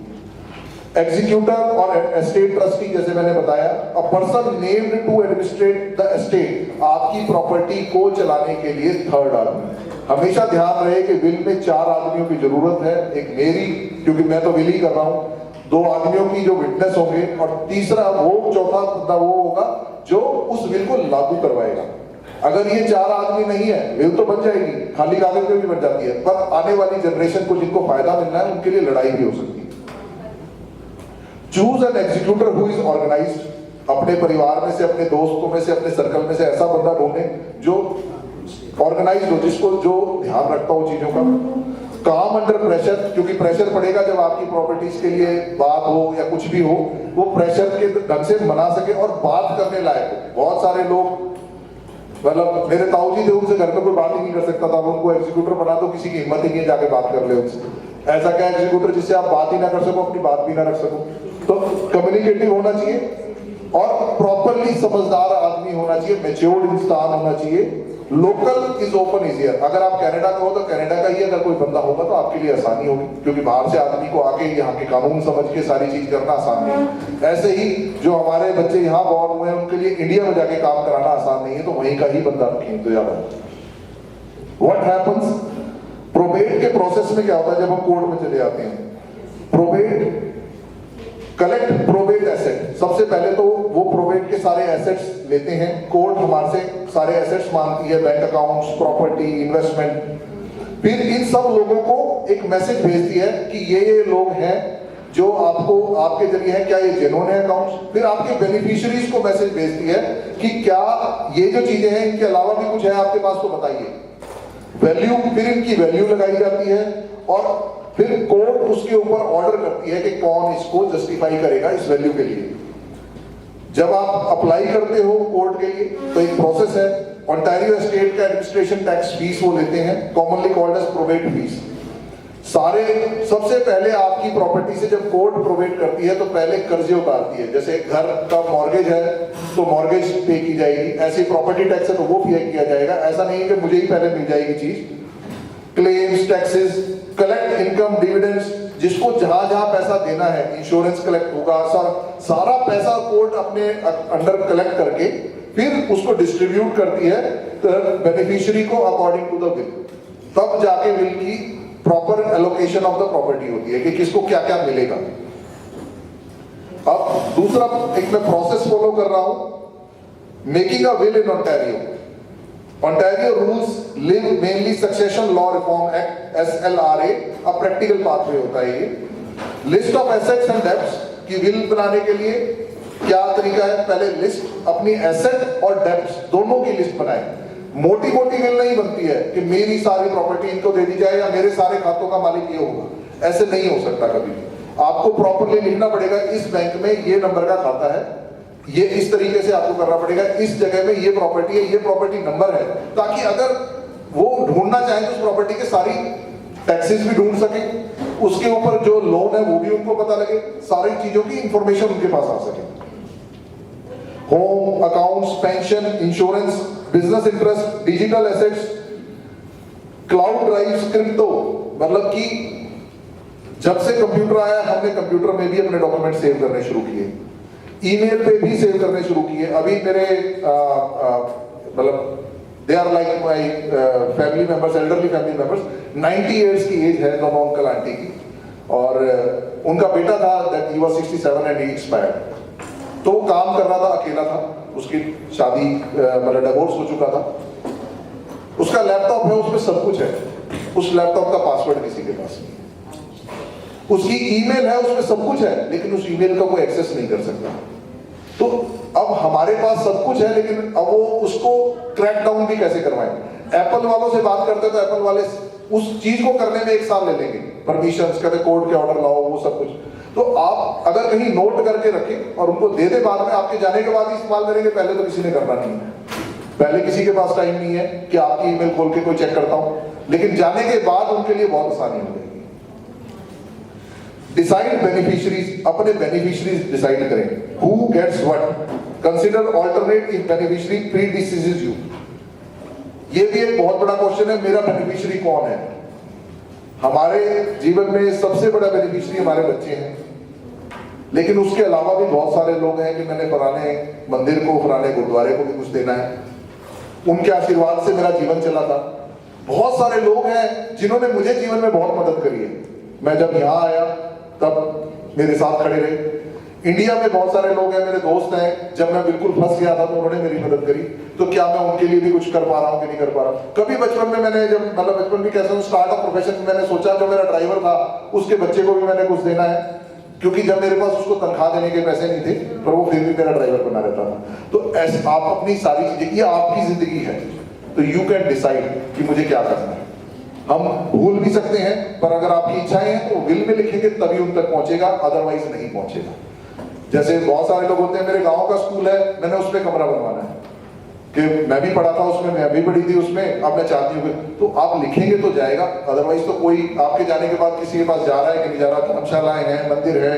एग्जीक्यूटर और एस्टेट ट्रस्टी, जैसे मैंने बताया, a person named to administrate the estate, आपकी प्रॉपर्टी को चलाने के लिए थर्ड आदमी। हमेशा ध्यान रहे कि विल में 4 आदमियों की जरूरत है। एक मेरी, क्योंकि मैं तो विल ही कर रहा हूं, 2 आदमियों की जो विटनेस होंगे, और तीसरा वो, चौथा बंदा वो होगा जो उस विल को लागू करवाएगा। अगर ये 4 आदमी नहीं है, विल तो बन जाएगी, खाली कागज पे भी बन जाती है, पर आने वाली जनरेशन को जिनको फायदा मिलना है उनके लिए लड़ाई भी हो सकती है। Choose an executor who is organised. अपने परिवार में से, अपने दोस्तों में से, अपने सर्कल में से ऐसा बंदा ढूंढे जो ऑर्गेनाइज्ड हो, जिसको जो ध्यान रखता हो चीजों का। काम अंडर प्रेशर, क्योंकि प्रेशर पड़ेगा जब आपकी प्रॉपर्टीज के लिए बात हो या कुछ भी हो, वो प्रेशर के ढंग से मना सके और बात करने लायक हो। बहुत सारे लोग, मतलब मेरे ताऊ जी थे, उनसे घर में कोई बात ही नहीं कर सकता था, उनको एग्जीक्यूटर बना दो, किसी की हिम्मत ही नहीं है जाके बात कर ले उनसे। ऐसा क्या एग्जीक्यूटर जिससे आप बात ही ना कर सको, अपनी बात भी ना रख सको? तो कम्युनिकेटिव होना चाहिए और प्रॉपरली समझदार आदमी होना चाहिए, मैच्योर्ड इंसान होना चाहिए। Local is open easier. अगर आप कनाडा का हो तो कनाडा का ही अगर कोई बंदा होगा तो आपके लिए आसानी होगी, क्योंकि बाहर से आदमी को आके यहाँ के कानून समझ के सारी चीज करना आसान नहीं है। ऐसे ही जो हमारे बच्चे यहाँ बॉर्न हुए हैं उनके लिए इंडिया में जाके काम कराना आसान नहीं है, तो वहीं का ही बंदा रखें तो ज्यादा। What happens? प्रोबेट के प्रोसेस में क्या होता है जब हम कोर्ट में चले जाते हैं? Probate collect probate asset. सबसे पहले तो वो प्रोबेट के सारे एसेट्स लेते हैं। कोर्ट हमारे से सारे एसेट्स मांगती है, बैंक अकाउंट्स, प्रॉपर्टी, इन्वेस्टमेंट। फिर इन सब लोगों को एक मैसेज भेजती है कि ये लोग हैं जो आपको आपके जरिए है, क्या ये जेन्युइन है अकाउंट्स। फिर आपके बेनिफिशियरीज को मैसेज भेजती है कि क्या ये जो चीजें हैं इनके अलावा भी कुछ है आपके पास तो बताइए। वैल्यू, फिर इनकी वैल्यू लगाई जाती है और फिर कोर्ट उसके ऊपर ऑर्डर करती है कि कौन इसको जस्टिफाई करेगा इस वैल्यू के लिए। जब आप अप्लाई करते हो कोर्ट के लिए तो एक प्रोसेस है। ओंटारियो स्टेट का एडमिनिस्ट्रेशन टैक्स फीस वो लेते हैं, commonly called as probate fees. सारे सबसे पहले आपकी प्रॉपर्टी से जब कोर्ट प्रोबेट करती है तो पहले कर्जे उतारती है। जैसे घर का मॉर्गेज है तो मॉर्गेज पे की जाएगी, ऐसी प्रॉपर्टी टैक्स है तो वो पे किया जाएगा। ऐसा नहीं है कि मुझे ही पहले मिल जाएगी चीज। Claims, taxes, collect income, dividends, जिसको जहां जहां पैसा देना है, इंश्योरेंस कलेक्ट होगा, सारा पैसा कोर्ट अपने अंडर कलेक्ट करके फिर उसको डिस्ट्रीब्यूट करती है बेनिफिशियरी को अकॉर्डिंग टू द विल। तब जाके विल की proper allocation of the property होती है कि किसको क्या क्या मिलेगा। अब दूसरा एक मैं प्रोसेस फॉलो कर रहा हूं, making a will in Ontario. Ontario rules live mainly succession law reform act SLRA, a practical pathway होता है ये। List of assets and debts की विल बनाने के लिए क्या तरीका है, पहले लिस्ट अपनी एसेट और डेब्ट्स दोनों की लिस्ट बनाए। मोटी मोटी विल नहीं बनती है कि मेरी सारी प्रॉपर्टी इनको दे दी जाए या मेरे सारे खातों का मालिक ये होगा, ऐसे नहीं हो सकता कभी भी। आपको प्रॉपर्ली लिखना पड़ेगा इस बैंक में ये नंबर का खाता है, ये इस तरीके से आपको करना पड़ेगा, इस जगह में ये प्रॉपर्टी है, ये प्रॉपर्टी नंबर है, ताकि अगर वो ढूंढना चाहे तो उस प्रॉपर्टी के सारी टैक्सेस भी ढूंढ सके, उसके ऊपर जो लोन है वो भी उनको पता लगे, सारी चीजों की इंफॉर्मेशन उनके पास आ सके। Home, accounts, pension, insurance, business interest, digital assets, cloud drives, crypto, मतलब कि जब से कंप्यूटर आया हमने कंप्यूटर में भी अपने डॉक्यूमेंट सेव करने शुरू किए, ईमेल पे भी सेव करने शुरू किए। अभी मेरे मतलब they are like my family members, elderly family members, 90 years की एज है दोनों अंकल आंटी की, और उनका बेटा था that he was 67 and he expired. तो वो काम कर रहा था, अकेला था, उसकी शादी मतलब डिवोर्स हो चुका था। उसका लैपटॉप है, उसमें सब कुछ है, उस लैपटॉप का पासवर्ड किसी के पास नहीं। उसकी ईमेल है, उसमें सब कुछ है, लेकिन उस ईमेल का कोई एक्सेस नहीं कर सकता। तो अब हमारे पास सब कुछ है, लेकिन अब वो उसको क्रैक डाउन भी कैसे करवाएं। एप्पल वालों से बात करते तो एप्पल वाले उस चीज को करने में 1 साल ले लेंगे, परमिशंस, कहते कोर्ट के ऑर्डर लाओ, वो सब कुछ। तो आप अगर कहीं नोट करके रखें और उनको दे दे, बाद में आपके जाने के बाद ही इस्तेमाल करेंगे, पहले तो किसी ने करना नहीं है। पहले किसी के पास टाइम नहीं है कि आपकी ईमेल खोल के कोई चेक करता हूं, लेकिन जाने के बाद उनके लिए बहुत आसानी हो जाएगी। डिसाइड बेनिफिशियरीज, अपने बेनिफिशियरीज डिसाइड करें, who gets what, consider alternate if beneficiary predeceases you. ये भी एक बहुत बड़ा क्वेश्चन है, मेरा बेनिफिशियरी कौन है। हमारे जीवन में सबसे बड़ा बेनिफिशियरी हमारे बच्चे हैं, लेकिन उसके अलावा भी बहुत सारे लोग हैं कि मैंने फलाने मंदिर को, फलाने गुरुद्वारे को भी कुछ देना है, उनके आशीर्वाद से मेरा जीवन चला था। बहुत सारे लोग हैं जिन्होंने मुझे जीवन में बहुत मदद करी है। मैं जब यहाँ आया तब मेरे साथ खड़े रहे। इंडिया में बहुत सारे लोग हैं, मेरे दोस्त हैं, जब मैं बिल्कुल फंस गया था तो उन्होंने मेरी मदद करी। तो क्या मैं उनके लिए भी कुछ कर पा रहा हूँ कि नहीं कर पा रहा हूँ। कभी बचपन में मैंने, जब मतलब बचपन भी कैसे स्टार्ट ऑफ प्रोफेशन में मैंने सोचा, जो मेरा ड्राइवर था उसके बच्चे को भी मैंने कुछ देना है, क्योंकि जब मेरे पास उसको तनख्वाह देने के पैसे नहीं थे, पर वो फिर भी मेरा ड्राइवर बना रहता था। तो ऐसे आप अपनी सारी चीजें, ये आपकी जिंदगी है, तो यू कैन डिसाइड कि मुझे क्या करना है। हम भूल भी सकते हैं, पर अगर आपकी इच्छाएं हैं तो विल में लिखेंगे तभी उन तक पहुंचेगा, अदरवाइज नहीं पहुंचेगा। जैसे बहुत सारे लोग होते हैं, मेरे गांव का स्कूल है, मैंने उसमें कमरा बनवाना है, कि मैं भी पढ़ा था उसमें, मैं भी पढ़ी थी उसमें, अब मैं चाहती हूँ। तो आप लिखेंगे तो जाएगा, अदरवाइज तो कोई आपके जाने के बाद किसी के पास जा रहा है कि नहीं जा रहा। धर्मशालाएं हैं, मंदिर है,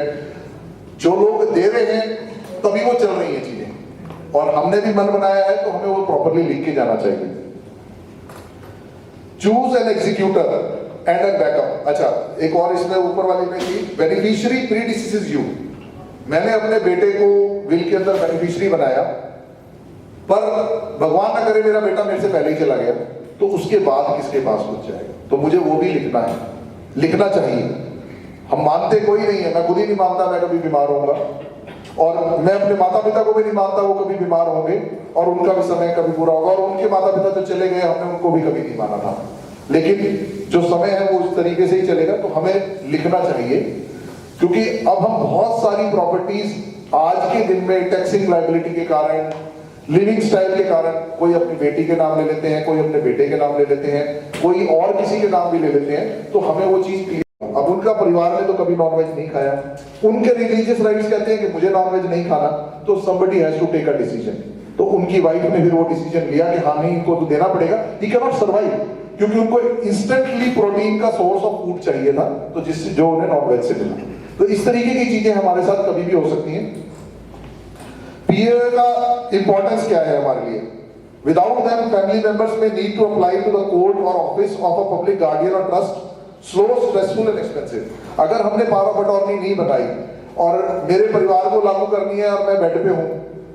जो लोग दे रहे हैं तभी वो चल रही है चीजें, और हमने भी मन बनाया है तो हमें वो प्रॉपरली लिख के जाना चाहिए। Choose an executor and an backup. अच्छा, एक और इसमें ऊपर वाली में थी, बेनिफिशियरी प्रीडिसीजेस यू। मैंने अपने बेटे को विल के अंदर बेनिफिशियरी बनाया, पर भगवान ना करे मेरा बेटा मेरे से पहले ही चला गया, तो उसके बाद किसके पास कुछ जाएगा, तो मुझे वो भी लिखना है, लिखना चाहिए। हम मानते कोई नहीं है, मैं खुद ही नहीं मानता मैं कभी बीमार होऊंगा, और मैं अपने माता पिता को भी नहीं मानता वो कभी बीमार होंगे, और उनका भी समय कभी बुरा होगा, और उनके माता पिता जो चले गए हमने उनको भी कभी नहीं माना था, लेकिन जो समय है वो उस तरीके से ही चलेगा। तो हमें लिखना चाहिए क्योंकि अब हम बहुत सारी प्रॉपर्टीज आज के दिन में टैक्सिंग लायबिलिटी के कारण, लिविंग स्टाइल के कारण, कोई अपनी बेटी के नाम ले लेते हैं, कोई अपने बेटे के नाम ले लेते हैं, कोई और किसी के नाम भी ले लेते हैं, तो हमें वो चीज क्लियर। अब उनका परिवार ने तो कभी नॉनवेज नहीं खाया, उनके रिलीजियस राइट्स कहते हैं कि मुझे नॉनवेज नहीं खाना, तो somebody has to take a decision। तो उनकी वाइफ ने फिर वो डिसीजन लिया कि हाँ नहीं, इनको तो देना पड़ेगा, he cannot survive, क्योंकि उनको इंस्टेंटली प्रोटीन का सोर्स ऑफ फूड चाहिए था, तो जिससे जो उन्हें नॉनवेज से मिला। तो इस तरीके की चीजें हमारे साथ कभी भी हो सकती हैं। पीए का इंपॉर्टेंस क्या है हमारे लिए? Without them family members may need to apply to the court और office of a public guardian और trust, slow, stressful and expensive. अगर हमने पावर ऑफ अटॉर्नी नहीं बनाई और मेरे परिवार को लागू करनी है और मैं बेड पे हूं,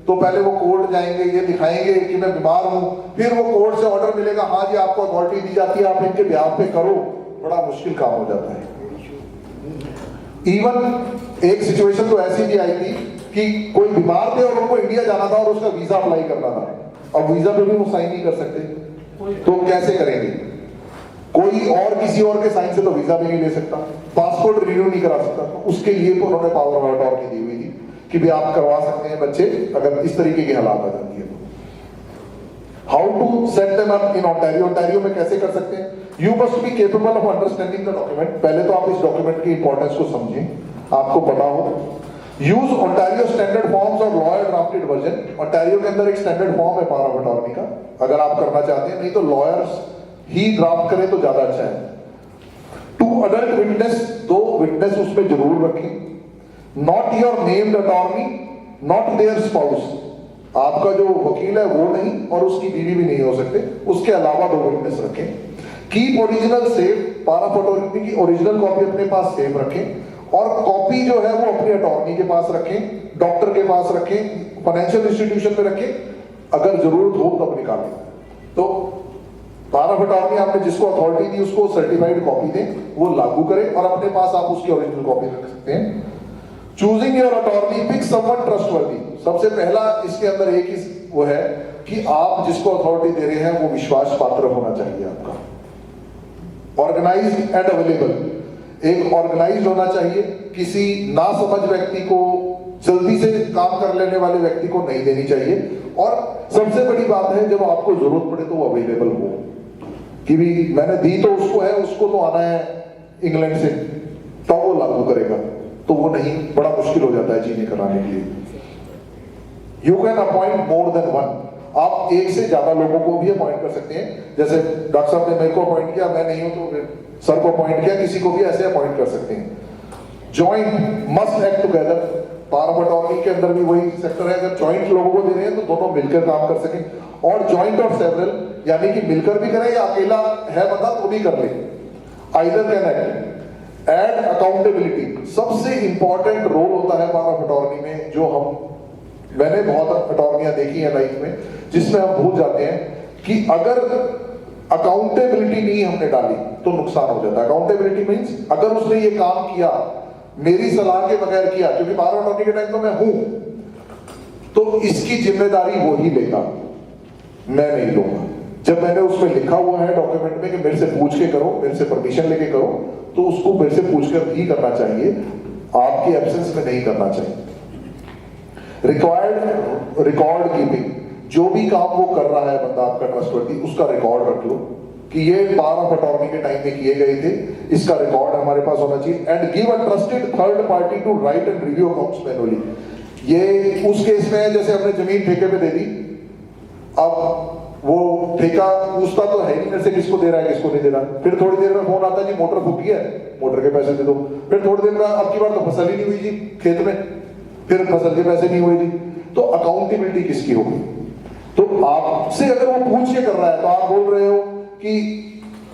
तो पहले वो कोर्ट जाएंगे, ये दिखाएंगे कि मैं बीमार हूं, फिर वो कोर्ट से ऑर्डर मिलेगा, हाँ जी आपको अथॉरिटी दी जाती है, आप इनके ब्याह पे करो, बड़ा मुश्किल काम हो जाता है। इवन एक सिचुएशन तो ऐसी भी आई थी कि कोई बीमार थे और उनको इंडिया जाना था और उसका वीजा अप्लाई करना था, अब वीजा पे भी वो साइन नहीं कर सकते, तो कैसे करेंगे? कोई और किसी और के साइन से तो वीजा भी नहीं ले सकता, पासपोर्ट रिन्यू नहीं करा सकता, तो उसके लिए तो उन्होंने पावर ऑफ अटॉर्नी दी हुई थी कि भी आप करवा सकते हैं बच्चे अगर इस तरीके की हालात आ जाती है। How to set them up in Ontario? Ontario में कैसे कर सकते हैं? You must be capable of understanding the document. पहले तो आप इस डॉक्यूमेंट की इंपॉर्टेंस को समझें, आपको पता हो। यूज ओंटारियो स्टैंडर्ड फॉर्म्स और लॉयर ड्राफ्टेड वर्जन। ओंटारियो के अंदर एक स्टैंडर्ड फॉर्म है पावर ऑफ अटॉर्नी का, अगर आप करना चाहते हैं, नहीं तो लॉयर्स ही ड्राफ्ट करें तो ज्यादा अच्छा है। टू अडल्ट विटनेस, 2 विटनेस उसमें जरूर रखें। Not your named attorney, not their spouse. आपका जो वकील है वो नहीं और उसकी बीवी भी नहीं हो सकते, उसके अलावा 2 विटनेस रखें। Keep original safe, power of attorney की ओरिजिनल कॉपी अपने पास सेफ रखें और कॉपी जो है वो अपने अटॉर्नी के पास रखें, डॉक्टर के पास रखें, फाइनेंशियल इंस्टीट्यूशन में रखें, अगर जरूरत हो तब निकालें। तो पावर ऑफ अटॉर्नी आपने जिसको अथॉरिटी दी उसको सर्टिफाइड कॉपी दें, वो लागू करें और अपने पास आप उसकी ओरिजिनल कॉपी रख सकते हैं। Choosing your attorney, pick someone trustworthy. सबसे पहला इसके अंदर एक ही वो है कि आप जिसको अथॉरिटी दे रहे हैं वो विश्वास पात्र होना चाहिए आपका। ऑर्गेनाइज्ड एंड अवेलेबल, एक ऑर्गेनाइज्ड होना चाहिए, किसी नासमझ व्यक्ति को, जल्दी से काम कर लेने वाले व्यक्ति को नहीं देनी चाहिए। और सबसे बड़ी बात है जब आपको जरूरत पड़े तो वो अवेलेबल हो, कि भी मैंने दी तो उसको है, उसको तो आना है इंग्लैंड से, तो वो लागू करेगा, तो वो नहीं, बड़ा मुश्किल हो जाता है चीजें कराने के लिए। You can appoint more than one, आप एक से ज्यादा लोगों को भी अपॉइंट कर सकते हैं। जैसे डॉक्टर साहब ने मेरे को अपॉइंट किया, मैं नहीं हूं तो सर को अपॉइंट किया, किसी को भी ऐसे अपॉइंट कर सकते हैं। Joint, must act together. Power of attorney के अंदर भी वही सेक्टर है, अगर जॉइंट लोगों को दे रहे हैं तो दोनों मिलकर काम कर सकें। और जॉइंट और सेवरल, यानी कि मिलकर भी करें या अकेला है बंदा तो भी कर ले। Either can act. Add accountability, सबसे इंपॉर्टेंट रोल होता है पावर ऑफ अटॉर्नी में, जो मैंने बहुत अटॉर्नियां देखी है लाइफ में, जिसमें हम भूल जाते हैं कि अगर अकाउंटेबिलिटी नहीं हमने डाली तो नुकसान हो जाता है। अकाउंटेबिलिटी मींस अगर उसने ये काम किया मेरी सलाह के बगैर किया, क्योंकि पावर ऑफ अटॉर्नी के टाइम तो मैं हूं, तो इसकी जिम्मेदारी वो ही लेगा, मैं नहीं लूंगा। जब मैंने उसमें लिखा हुआ है डॉक्यूमेंट में कि मेरे से पूछ के करो, मेरे से परमिशन लेके करो, तो उसको मेरे से पूछकर ही करना चाहिए, आपके एब्सेंस में नहीं करना चाहिए। रिक्वायर्ड रिकॉर्ड कीपिंग, जो भी काम वो कर रहा है बंदा आपका ट्रस्टवर्दी, उसका रिकॉर्ड रख लो कि ये पावर ऑफ अटॉर्नी के टाइम में किए गए थे, इसका रिकॉर्ड हमारे पास होना चाहिए। And give a trusted third party to write and review accounts manually. ये उस केस में है जैसे हमने जमीन ठेके पे दे दी, अब वो ठेका पूछता तो है नहीं मेरे से किसको दे रहा है किसको नहीं दे रहा। फिर थोड़ी देर में फोन आता जी मोटर फूकी है, मोटर के पैसे दे दो। फिर थोड़ी देर में अब की बार तो फसल ही नहीं हुई जी खेत में, फिर फसल के पैसे नहीं हुए जी। तो अकाउंटेबिलिटी किसकी होगी? तो आपसे अगर वो पूछ के कर रहा है तो आप बोल रहे हो कि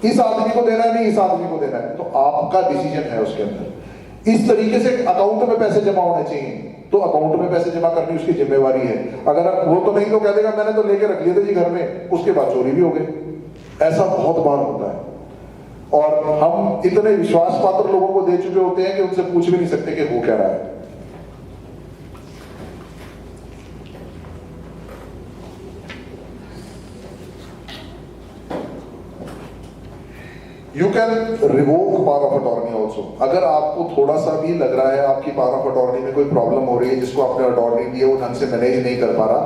इस आदमी को देना है, नहीं इस आदमी को देना है, तो आपका डिसीजन है उसके अंदर। इस तरीके से अकाउंट में पैसे जमा होने चाहिए, तो अकाउंट में पैसे जमा करनी उसकी जिम्मेवारी है। अगर वो तो नहीं तो कह देगा मैंने तो लेके रख लिए थे जी घर में, उसके बाद चोरी भी हो गई। ऐसा बहुत बार होता है और हम इतने विश्वास पात्र लोगों को दे चुके होते हैं कि उनसे पूछ भी नहीं सकते कि वो क्या रहा है। You can revoke power of attorney also. अगर आपको थोड़ा सा भी लग रहा है आपकी पावर ऑफ अटॉर्नी में कोई प्रॉब्लम हो रही है, जिसको आपने अटॉर्नी दी है वो ढंग से मैनेज नहीं कर पा रहा,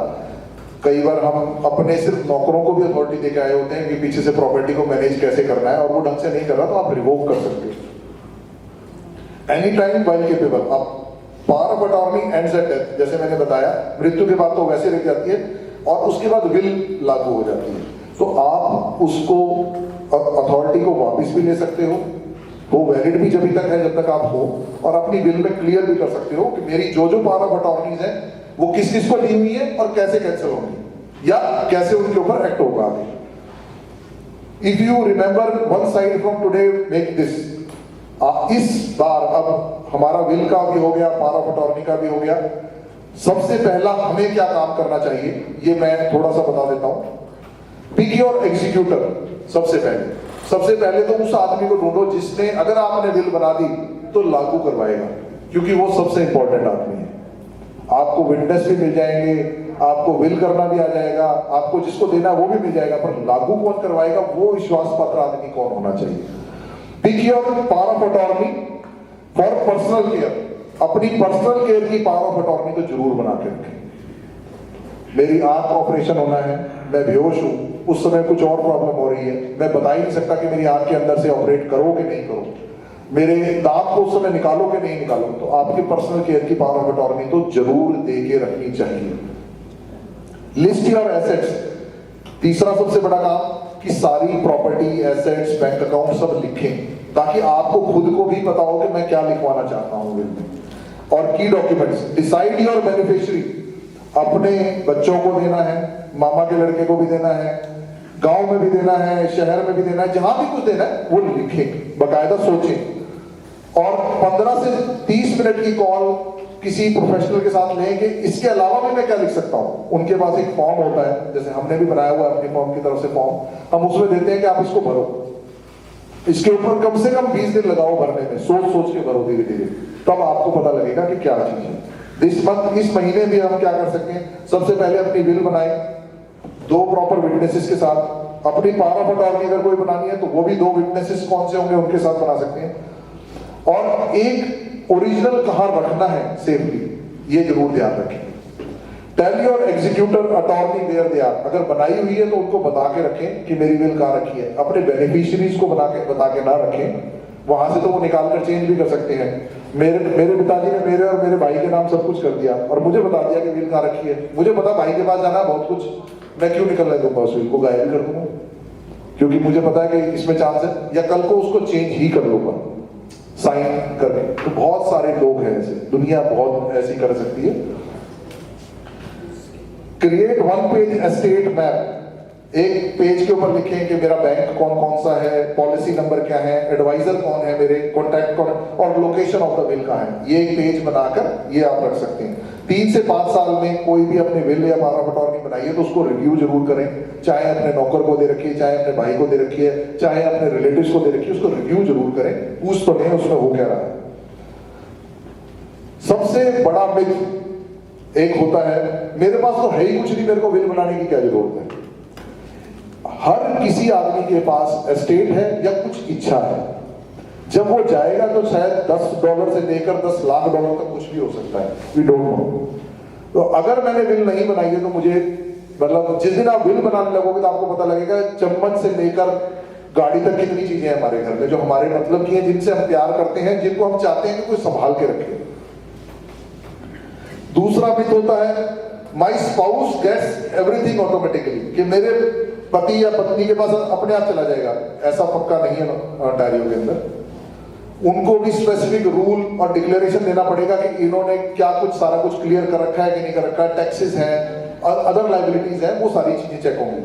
कई बार हम अपने सिर्फ नौकरों को भी अथॉरिटी देके आए होते हैं कि पीछे से प्रॉपर्टी को मैनेज कैसे करना है, और वो ढंग से नहीं कर रहा, तो आप रिवोक कर सकते हो एनी टाइम व्हाइल केपेबल। आप power of attorney ends at death, जैसे मैंने बताया, मृत्यु के बाद तो वैसे रह जाती है और उसके बाद विल लागू हो जाती है, तो आप उसको अथॉरिटी को वापस भी ले सकते हो, वो वैलिड भी जब तक है जब तक आप हो, और अपनी विल में क्लियर भी कर सकते हो कि मेरी जो पावर ऑफ अटॉर्नीज है वो किस किस को दी हुई है और कैसे कैंसिल होंगी या कैसे उनके ऊपर एक्ट होगा आगे। If you remember one side from today make this, इस बार अब हमारा विल का भी हो गया, पावर ऑफ अटॉर्नी का भी हो गया, सबसे पहला हमें क्या काम करना चाहिए ये मैं थोड़ा सा बता देता हूं। Pick your executor. सबसे पहले तो उस आदमी को ढूंढो जिसने, अगर आपने विल बना दी तो लागू करवाएगा, क्योंकि वो सबसे इंपॉर्टेंट आदमी है। आपको विटनेस भी मिल जाएंगे, आपको विल करना भी आ जाएगा, आपको जिसको देना वो भी मिल जाएगा, पर लागू कौन करवाएगा, वो विश्वास पात्र आदमी कौन होना चाहिए। Pick your power of attorney for personal care. अपनी पर्सनल केयर की पावर ऑफ अटॉर्नी तो जरूर बना के रखें। मेरी आंख ऑपरेशन होना है, मैं बेहोश हूं, उस समय कुछ और प्रॉब्लम हो रही है, मैं बता ही नहीं सकता कि मेरी आंख के अंदर से ऑपरेट करो कि नहीं करो, मेरे दांत को उस समय निकालो कि नहीं निकालो, तो आपकी पर्सनल केयर की पावर ऑफ अटॉर्नी तो जरूर दे के रखनी चाहिए। List your assets. तीसरा सबसे बड़ा काम कि सारी प्रॉपर्टी, एसेट्स, बैंक अकाउंट सब लिखें, ताकि आपको खुद को भी पता हो कि मैं क्या लिखवाना चाहता हूं विल में। और की डॉक्यूमेंट्स, डिसाइड योर बेनिफिशियरी। अपने बच्चों को देना है, मामा के लड़के को भी देना है, गांव में भी देना है, शहर में भी देना है, जहां भी कुछ देना है वो लिखें, बकायदा सोचें। और 15 से 30 मिनट की कॉल किसी प्रोफेशनल के साथ लेंगे। इसके अलावा भी मैं क्या लिख सकता हूं, उनके पास एक फॉर्म होता है, जैसे हमने भी बनाया हुआ है अपनी फॉर्म की तरफ से फॉर्म, हम उसमें देते हैं कि आप इसको भरो, इसके ऊपर कम से कम 20 दिन लगाओ भरने में, सोच के भरो धीरे धीरे, तब आपको पता लगेगा कि क्या चीज है। इस महीने भी हम क्या कर सकते हैं, सबसे पहले अपनी बिल बनाए 2 प्रॉपर विटनेसेस के साथ। अपनी पावर ऑफ अटॉर्नी अगर कोई बनानी है तो वो भी 2 विटनेसेस कौन से होंगे उनके साथ बना सकते हैं। और एक ओरिजिनल कहां रखना है सेफली, ये जरूर ध्यान रखें। Tell your executor attorney where they are. अगर बनाई हुई है तो उनको बता के रखें कि मेरी विल कहां रखी है। अपने बेनिफिशियरीज को बता के ना रखें, वहां से तो वो निकाल कर चेंज भी कर सकते हैं। मेरे पिताजी ने मेरे और मेरे भाई के नाम सब कुछ कर दिया और मुझे बता दिया कि विल कहां रखी है। मुझे पता भाई के पास जाना है बहुत कुछ, मैं क्यों निकलने दूंगा उस विल को, गायब कर दूंगा, क्योंकि मुझे पता है कि इसमें चांस है, या कल को उसको चेंज ही कर लूंगा साइन करके। तो बहुत सारे लोग हैं ऐसे, दुनिया बहुत ऐसी कर सकती है। Create 1 page estate map. एक पेज के ऊपर लिखें कि मेरा बैंक कौन कौन सा है, पॉलिसी नंबर क्या है, एडवाइजर कौन है, मेरे कॉन्टैक्ट कौन है, और लोकेशन ऑफ द विल कहां है। ये एक पेज बनाकर ये आप रख सकते हैं। 3 से 5 साल में कोई भी अपने विल या पावर ऑफ अटॉर्नी बनाइए तो उसको रिव्यू जरूर करें, चाहे अपने नौकर को दे रखिए, चाहे अपने भाई को दे रखिए, चाहे अपने रिलेटिव्स को दे रखिए, उसको रिव्यू जरूर करें, पूछ तो नहीं उसमें हो क्या रहा है। सबसे बड़ा मिथ एक होता है, मेरे पास तो है ही कुछ नहीं, मेरे को विल बनाने की क्या जरूरत है। हर किसी आदमी के पास एस्टेट है या कुछ इच्छा है, जब वो जाएगा तो शायद $10 से लेकर $10 लाख तक कुछ भी हो सकता है, वी डोंट नो। तो अगर मैंने विल नहीं बनाई है तो मुझे, मतलब जिस दिन आप विल बनाने लगोगे तो आपको पता लगेगा चम्मच से लेकर गाड़ी तक कितनी चीजें हैं हमारे घर में जो हमारे मतलब की हैं, जिनसे हम प्यार करते हैं, जिनको हम चाहते हैं कि कोई संभाल के रखे। दूसरा मिथ होता है my spouse gets everything automatically, कि मेरे पति या पत्नी के पास अपने आप चला जाएगा। ऐसा पक्का नहीं है ऑन्टारियो के अंदर। उनको भी स्पेसिफिक रूल और डिक्लेरेशन देना पड़ेगा कि इन्होंने क्या कुछ सारा कुछ क्लियर कर रखा है कि नहीं कर रखा है, टैक्सेस हैं, अदर लाइबिलिटीज हैं, वो सारी चीजें चेक होंगी।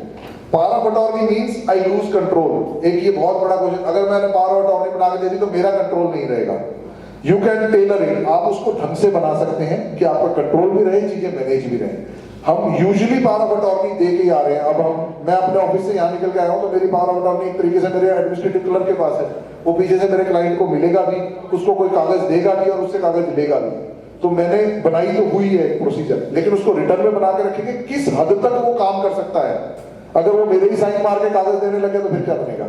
Power of attorney means I lose control. एक ये बहुत बड़ा क्वेश्चन, अगर मैंने पावर ऑफ अटॉर्नी बना के दे दी तो मेरा कंट्रोल नहीं रहेगा। यू कैन टेलर इट, आप उसको ढंग से बना सकते हैं कि आपका कंट्रोल भी रहे, चीजें मैनेज भी रहे। हम यूजुअली पावर ऑफ अटॉर्नी दे के आ रहे हैं। अब मैं अपने ऑफिस से यहाँ निकल के आया हूँ तो मेरी पावर ऑफ अटॉर्नी एक तरीके से मेरे एडमिनिस्ट्रेटिव क्लर्क के पास है, वो पीछे से मेरे क्लाइंट को मिलेगा भी, उसको कोई कागज देगा भी और उससे कागज लेगा भी। तो मैंने बनाई तो हुई है प्रोसीजर, लेकिन उसको रिटर्न में बना के रखेंगे किस हद तक वो काम कर सकता है। अगर वो मेरे ही साइन मार के कागज देने लगे तो फिर क्या बनेगा।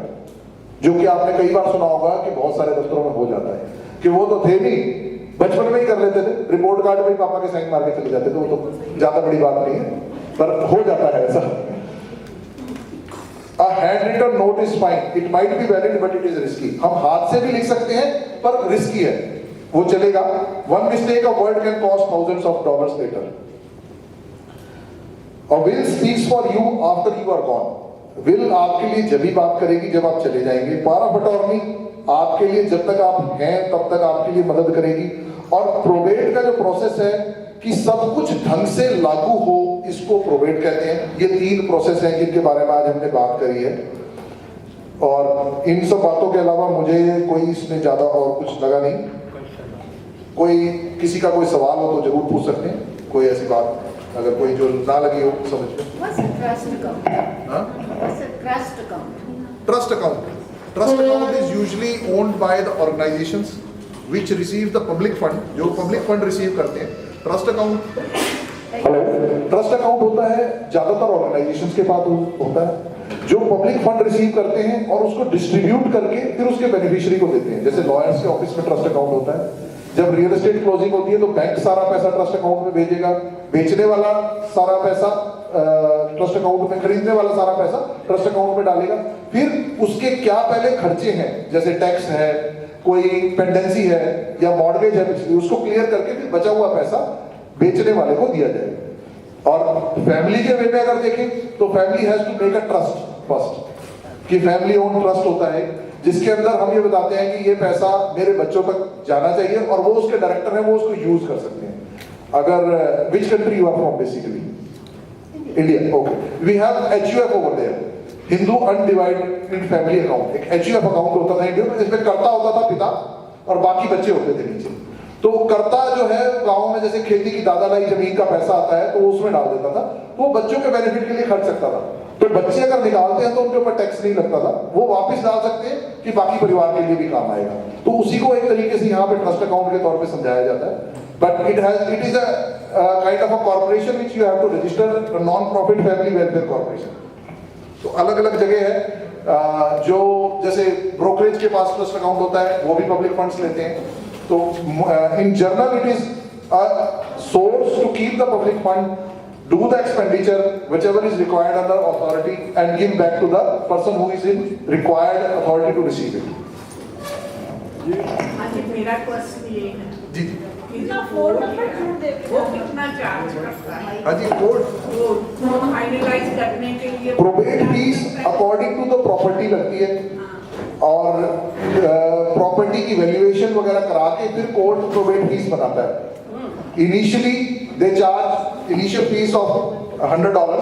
जो कि आपने कई बार सुना होगा कि बहुत सारे दफ्तरों में हो जाता है कि वो तो थे नहीं, बचपन में ही कर लेते थे, रिपोर्ट कार्ड में ही पापा के साइन मार के चले जाते थे, वो तो ज्यादा बड़ी बात नहीं है, पर हो जाता है ऐसा। A handwritten note is fine. It might be valid, but it is risky. हम हाथ से भी लिख सकते हैं, पर रिस्की है, वो चलेगा। One mistake of word can cost thousands of dollars later. A will speaks for you after you are gone. Will आपके लिए जब भी बात करेगी जब आप चले जाएंगे। पावर ऑफ अटॉर्नी आपके लिए जब तक आप हैं तब तक आपके लिए मदद करेगी। और प्रोबेट का जो प्रोसेस है कि सब कुछ ढंग से लागू हो, इसको प्रोबेट कहते हैं। ये 3 प्रोसेस हैं जिनके बारे में आज हमने बात करी है। और इन सब बातों के अलावा मुझे कोई इसमें ज्यादा और कुछ लगा नहीं। कोई किसी का कोई सवाल हो तो जरूर पूछ सकते हैं, कोई ऐसी बात अगर कोई जो ना लगी हो समझ में। What's a trust account? What's a trust account? Trust account. Trust account is usually owned by the organizations which receive the public fund, जो public fund receive करते हैं। Trust account, hello, trust account होता है ज्यादातर organisations के पास होता है, जो पब्लिक फंड रिसीव करते हैं और उसको डिस्ट्रीब्यूट करके फिर उसके बेनिफिशियरी को देते हैं। जैसे लॉयर्स के ऑफिस में ट्रस्ट अकाउंट होता है, जब रियल एस्टेट क्लोजिंग होती है तो बैंक सारा पैसा ट्रस्ट अकाउंट में भेजेगा, बेचने वाला सारा पैसा ट्रस्ट अकाउंट में, खरीदने वाला सारा पैसा ट्रस्ट अकाउंट में डालेगा। फिर उसके क्या पहले खर्चे हैं, जैसे टैक्स है, कोई पेंडेंसी है या मॉर्गेज है, उसको क्लियर करके फिर बचा हुआ पैसा बेचने वाले को दिया जाएगा। और फैमिली के वे में अगर देखें तो family has to make a trust first, कि फैमिली ओन ट्रस्ट होता है जिसके अंदर हम ये बताते हैं कि ये पैसा मेरे बच्चों तक जाना चाहिए और वो उसके डायरेक्टर हैं, वो उसको यूज कर सकते हैं। अगर which country you are from? Basically India. Okay, we have HUF over there, Hindu undivided family account. एक HUF अकाउंट होता था इंडिया में, इसमें कर्ता होता था पिता और बाकी बच्चे होते थे नीचे। तो कर्ता जो है गांव में जैसे खेती की दादालाई जमीन का पैसा आता है तो उसमें डाल देता था, वो बच्चों के बेनिफिट के लिए खर्च सकता था। तो बच्चे अगर निकालते हैं तो उनके ऊपर टैक्स नहीं लगता था, वो वापस डाल सकते हैं कि बाकी परिवार के लिए भी काम आएगा। तो उसी को एक तरीके से यहाँ पे ट्रस्ट अकाउंट के तौर पे समझाया जाता है। But it is a kind of a corporation which you have to register, non profit family welfare corporation. तो अलग अलग जगह है, जो जैसे ब्रोकरेज के पास ट्रस्ट अकाउंट होता है वो भी पब्लिक फंड्स लेते हैं। तो in general it is a source to keep the public fund, do the expenditure whichever is required under authority and give back to the person who is in required authority to receive it. आज मेरा question ये है जी कितना Ford वो कितना charge करता है? हाँ जी, कोड वो फाइनलाइज करने के लिए probate fees according to the property लगती है और प्रॉपर्टी की वैल्यूएशन वगैरह करा के फिर कोर्ट प्रोबेट फीस बनाता है। Initially they charge initial fees of $100,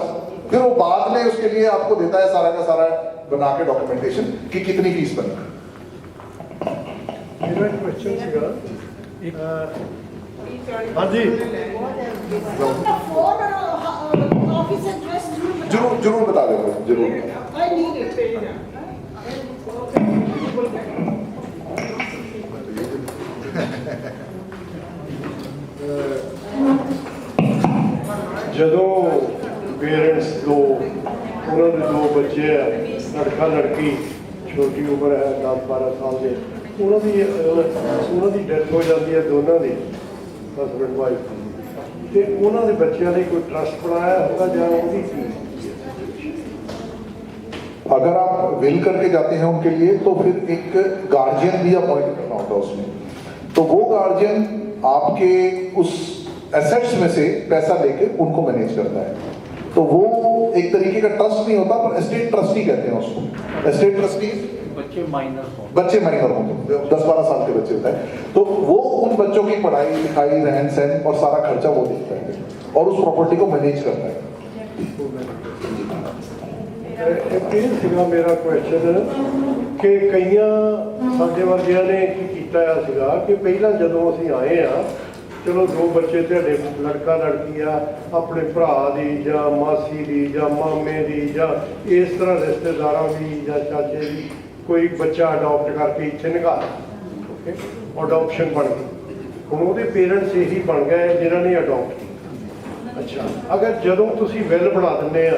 फिर वो बाद में उसके लिए आपको देता है सारा का सारा बना के डॉक्यूमेंटेशन कि कितनी फीस बनी। मेरा क्वेश्चन सीगा हाँ जी अपना फोन और ऑफिस एड्रेस जरूर जरूर बता देंगे, जरूर। I need it. ਜਦੋਂ पेरेंट्स दो ਉਹਨਾਂ ਦੇ 2 ਬੱਚੇ ਆ, ਲੜਕਾ ਲੜਕੀ, ਛੋਟੀ ਉਮਰ ਹੈ 10-12 ਸਾਲ ਦੇ, ਉਹਨਾਂ ਦੀ ਡੈਥ ਹੋ ਜਾਂਦੀ ਹੈ ਦੋਨਾਂ ਦੀ, ਹਸਬੈਂਡ ਵਾਈਫ, ਤੇ ਉਹਨਾਂ ਦੇ ਬੱਚਿਆਂ ਲਈ ਕੋਈ ਟਰਸਟ ਬਣਾਇਆ ਹੋਗਾ ਜਾਂ ਉਹਦੀ ਫੀਸ? अगर आप विल करके जाते हैं उनके लिए तो फिर एक गार्जियन भी अपॉइंट करना होता है उसमें। तो वो गार्जियन आपके उस एसेट्स में से पैसा लेके उनको मैनेज करता है। तो वो एक तरीके का ट्रस्ट नहीं होता, पर एस्टेट ट्रस्टी कहते हैं उसको। एस्टेट ट्रस्टी बच्चे माइनर होंगे, 10-12 साल के बच्चे होता है, तो वो उन बच्चों की पढ़ाई लिखाई रहन सहन और सारा खर्चा वो देखता है और उस प्रॉपर्टी को मैनेज करता है। ਇਹ ਸੀਗਾ ਮੇਰਾ ਕੁਐਸਚਨ ਕਿ ਕਈਆਂ ਸਾਡੇ ਵਰਗਿਆਂ ਨੇ ਕੀ ਕੀਤਾ ਆ ਸੀਗਾ ਕਿ ਪਹਿਲਾਂ ਜਦੋਂ ਅਸੀਂ ਆਏ ਆ, ਚਲੋ 2 ਬੱਚੇ ਤੁਹਾਡੇ ਲੜਕਾ ਲੜਕੀ ਆ, ਆਪਣੇ ਭਰਾ ਦੀ ਜਾਂ ਮਾਸੀ ਦੀ ਜਾਂ ਮਾਮੇ ਦੀ ਜਾਂ ਇਸ ਤਰ੍ਹਾਂ ਰਿਸ਼ਤੇਦਾਰਾਂ ਦੀ ਜਾਂ ਚਾਚੇ ਦੀ ਕੋਈ ਬੱਚਾ ਅਡਾਪਟ ਕਰਕੇ ਇੱਥੇ ਨਿਕਾਲ, ਓਕੇ, ਅਡਾਪਸ਼ਨ ਬਣ ਗਈ, ਹੁਣ ਉਹਦੇ ਪੇਰੈਂਟਸ ਇਹੀ ਬਣ ਗਏ ਜਿਨ੍ਹਾਂ ਨੇ ਅਡਾਪਟ ਕੀਤਾ। ਅੱਛਾ, ਅਗਰ ਜਦੋਂ ਤੁਸੀਂ ਵਿਲ ਬਣਾ ਦਿੰਦੇ ਆ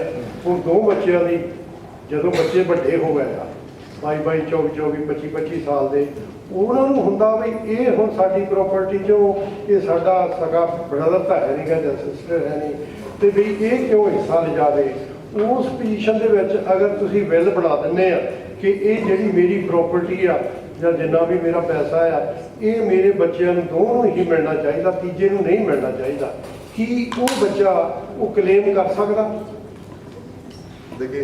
ਹੁਣ 2 ਬੱਚਿਆਂ ਦੀ, ਜਦੋਂ ਬੱਚੇ ਵੱਡੇ ਹੋ ਗਏ ਆ 22 24 25 ਸਾਲ ਦੇ, ਉਹਨਾਂ ਨੂੰ ਹੁੰਦਾ ਵੀ ਇਹ ਹੁਣ ਸਾਡੀ ਪ੍ਰਾਪਰਟੀ 'ਚੋਂ ਇਹ ਸਾਡਾ ਸਗਾ ਬ੍ਰਦਰ ਤਾਂ ਹੈ ਨਹੀਂਗਾ ਜਾਂ ਸਿਸਟਰ ਹੈ ਨਹੀਂ, ਤੇ ਵੀ ਇਹ ਕਿਉਂ ਹਿੱਸਾ ਲਿਜਾਵੇ। ਉਸ ਪੋਜੀਸ਼ਨ ਦੇ ਵਿੱਚ ਅਗਰ ਤੁਸੀਂ ਬਿੱਲ ਬਣਾ ਦਿੰਦੇ ਆ ਕਿ ਇਹ ਜਿਹੜੀ ਮੇਰੀ ਪ੍ਰਾਪਰਟੀ ਆ ਜਾਂ ਜਿੰਨਾ ਵੀ ਮੇਰਾ ਪੈਸਾ ਆ ਇਹ ਮੇਰੇ ਬੱਚਿਆਂ ਨੂੰ ਦੋਵਾਂ ਨੂੰ ਹੀ ਮਿਲਣਾ ਚਾਹੀਦਾ, ਤੀਜੇ ਨੂੰ नहीं मिलना चाहिए, कि वो बच्चा वो क्लेम कर सकता? देखिए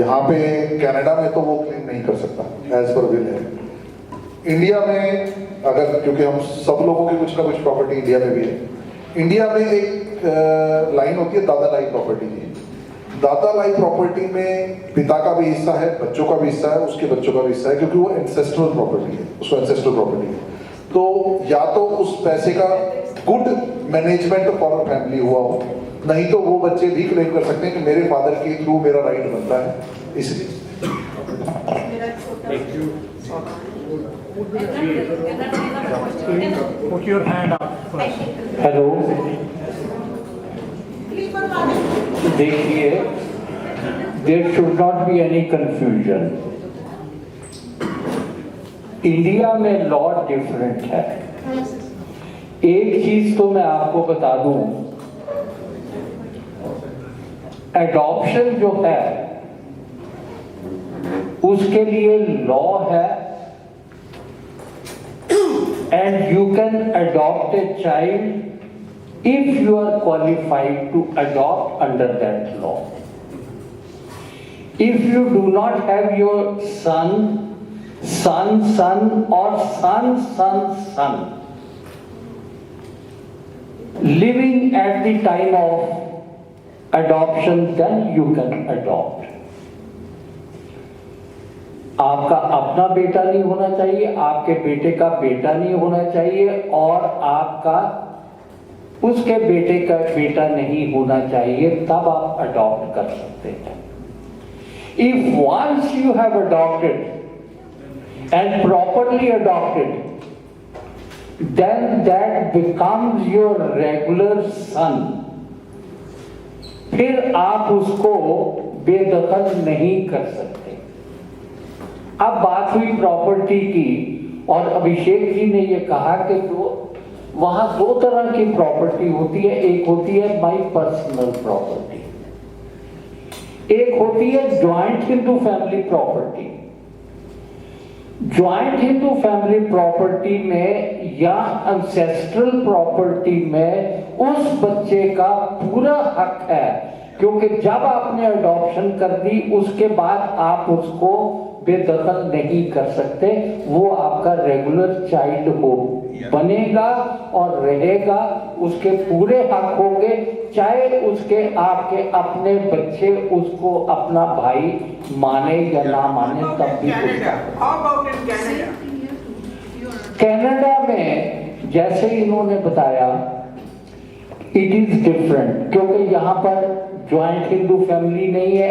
यहाँ पे कनाडा में तो वो क्लेम नहीं कर सकता एज पर विल है। इंडिया में अगर, क्योंकि हम सब लोगों की कुछ ना कुछ प्रॉपर्टी इंडिया में भी है, इंडिया में एक लाइन होती है दादा लाई प्रॉपर्टी की। दादा लाई प्रॉपर्टी में पिता का भी हिस्सा है, बच्चों का भी हिस्सा है, उसके बच्चों का भी हिस्सा है, क्योंकि वो एंसेस्ट्रल प्रॉपर्टी है, उसको एंसेस्ट्रल प्रॉपर्टी है। तो या तो उस पैसे का गुड मैनेजमेंट फॉर फैमिली हुआ हो, नहीं तो वो बच्चे भी क्लेम कर सकते हैं कि मेरे फादर के थ्रू मेरा राइट बनता है, इसलिए। Put your hand up first. Hello, देखिए, there should not be any confusion. India में लॉ डिफरेंट है। एक चीज तो मैं आपको बता दूं, एडॉप्शन जो है उसके लिए लॉ है, and you can adopt a child if you are qualified to adopt under that law. If you do not have your son or son living at the time of adoption, then you can adopt. आपका अपना बेटा नहीं होना चाहिए, आपके बेटे का बेटा नहीं होना चाहिए, और आपका उसके बेटे का बेटा नहीं होना चाहिए, तब आप अडॉप्ट कर सकते हैं। If once you have adopted and properly adopted, then that becomes your regular son. फिर आप उसको बेदखल नहीं कर सकते। अब बात हुई प्रॉपर्टी की, और अभिषेक जी ने ये कहा कि वहां दो तरह की प्रॉपर्टी होती है। एक होती है माई पर्सनल प्रॉपर्टी, एक होती है joint Hindu family property. Joint Hindu family property में या एंसेस्ट्रल प्रॉपर्टी में उस बच्चे का पूरा हक है, क्योंकि जब आपने अडॉप्शन कर दी उसके बाद आप उसको बेदखल नहीं कर सकते। वो आपका रेगुलर चाइल्ड हो बनेगा और रहेगा, उसके पूरे हक होंगे, चाहे उसके आपके अपने बच्चे उसको अपना भाई माने या ना माने, तब भी कनाडा में जैसे इन्होंने बताया इट इज डिफरेंट, क्योंकि यहाँ पर ज्वाइंट हिंदू फैमिली नहीं है,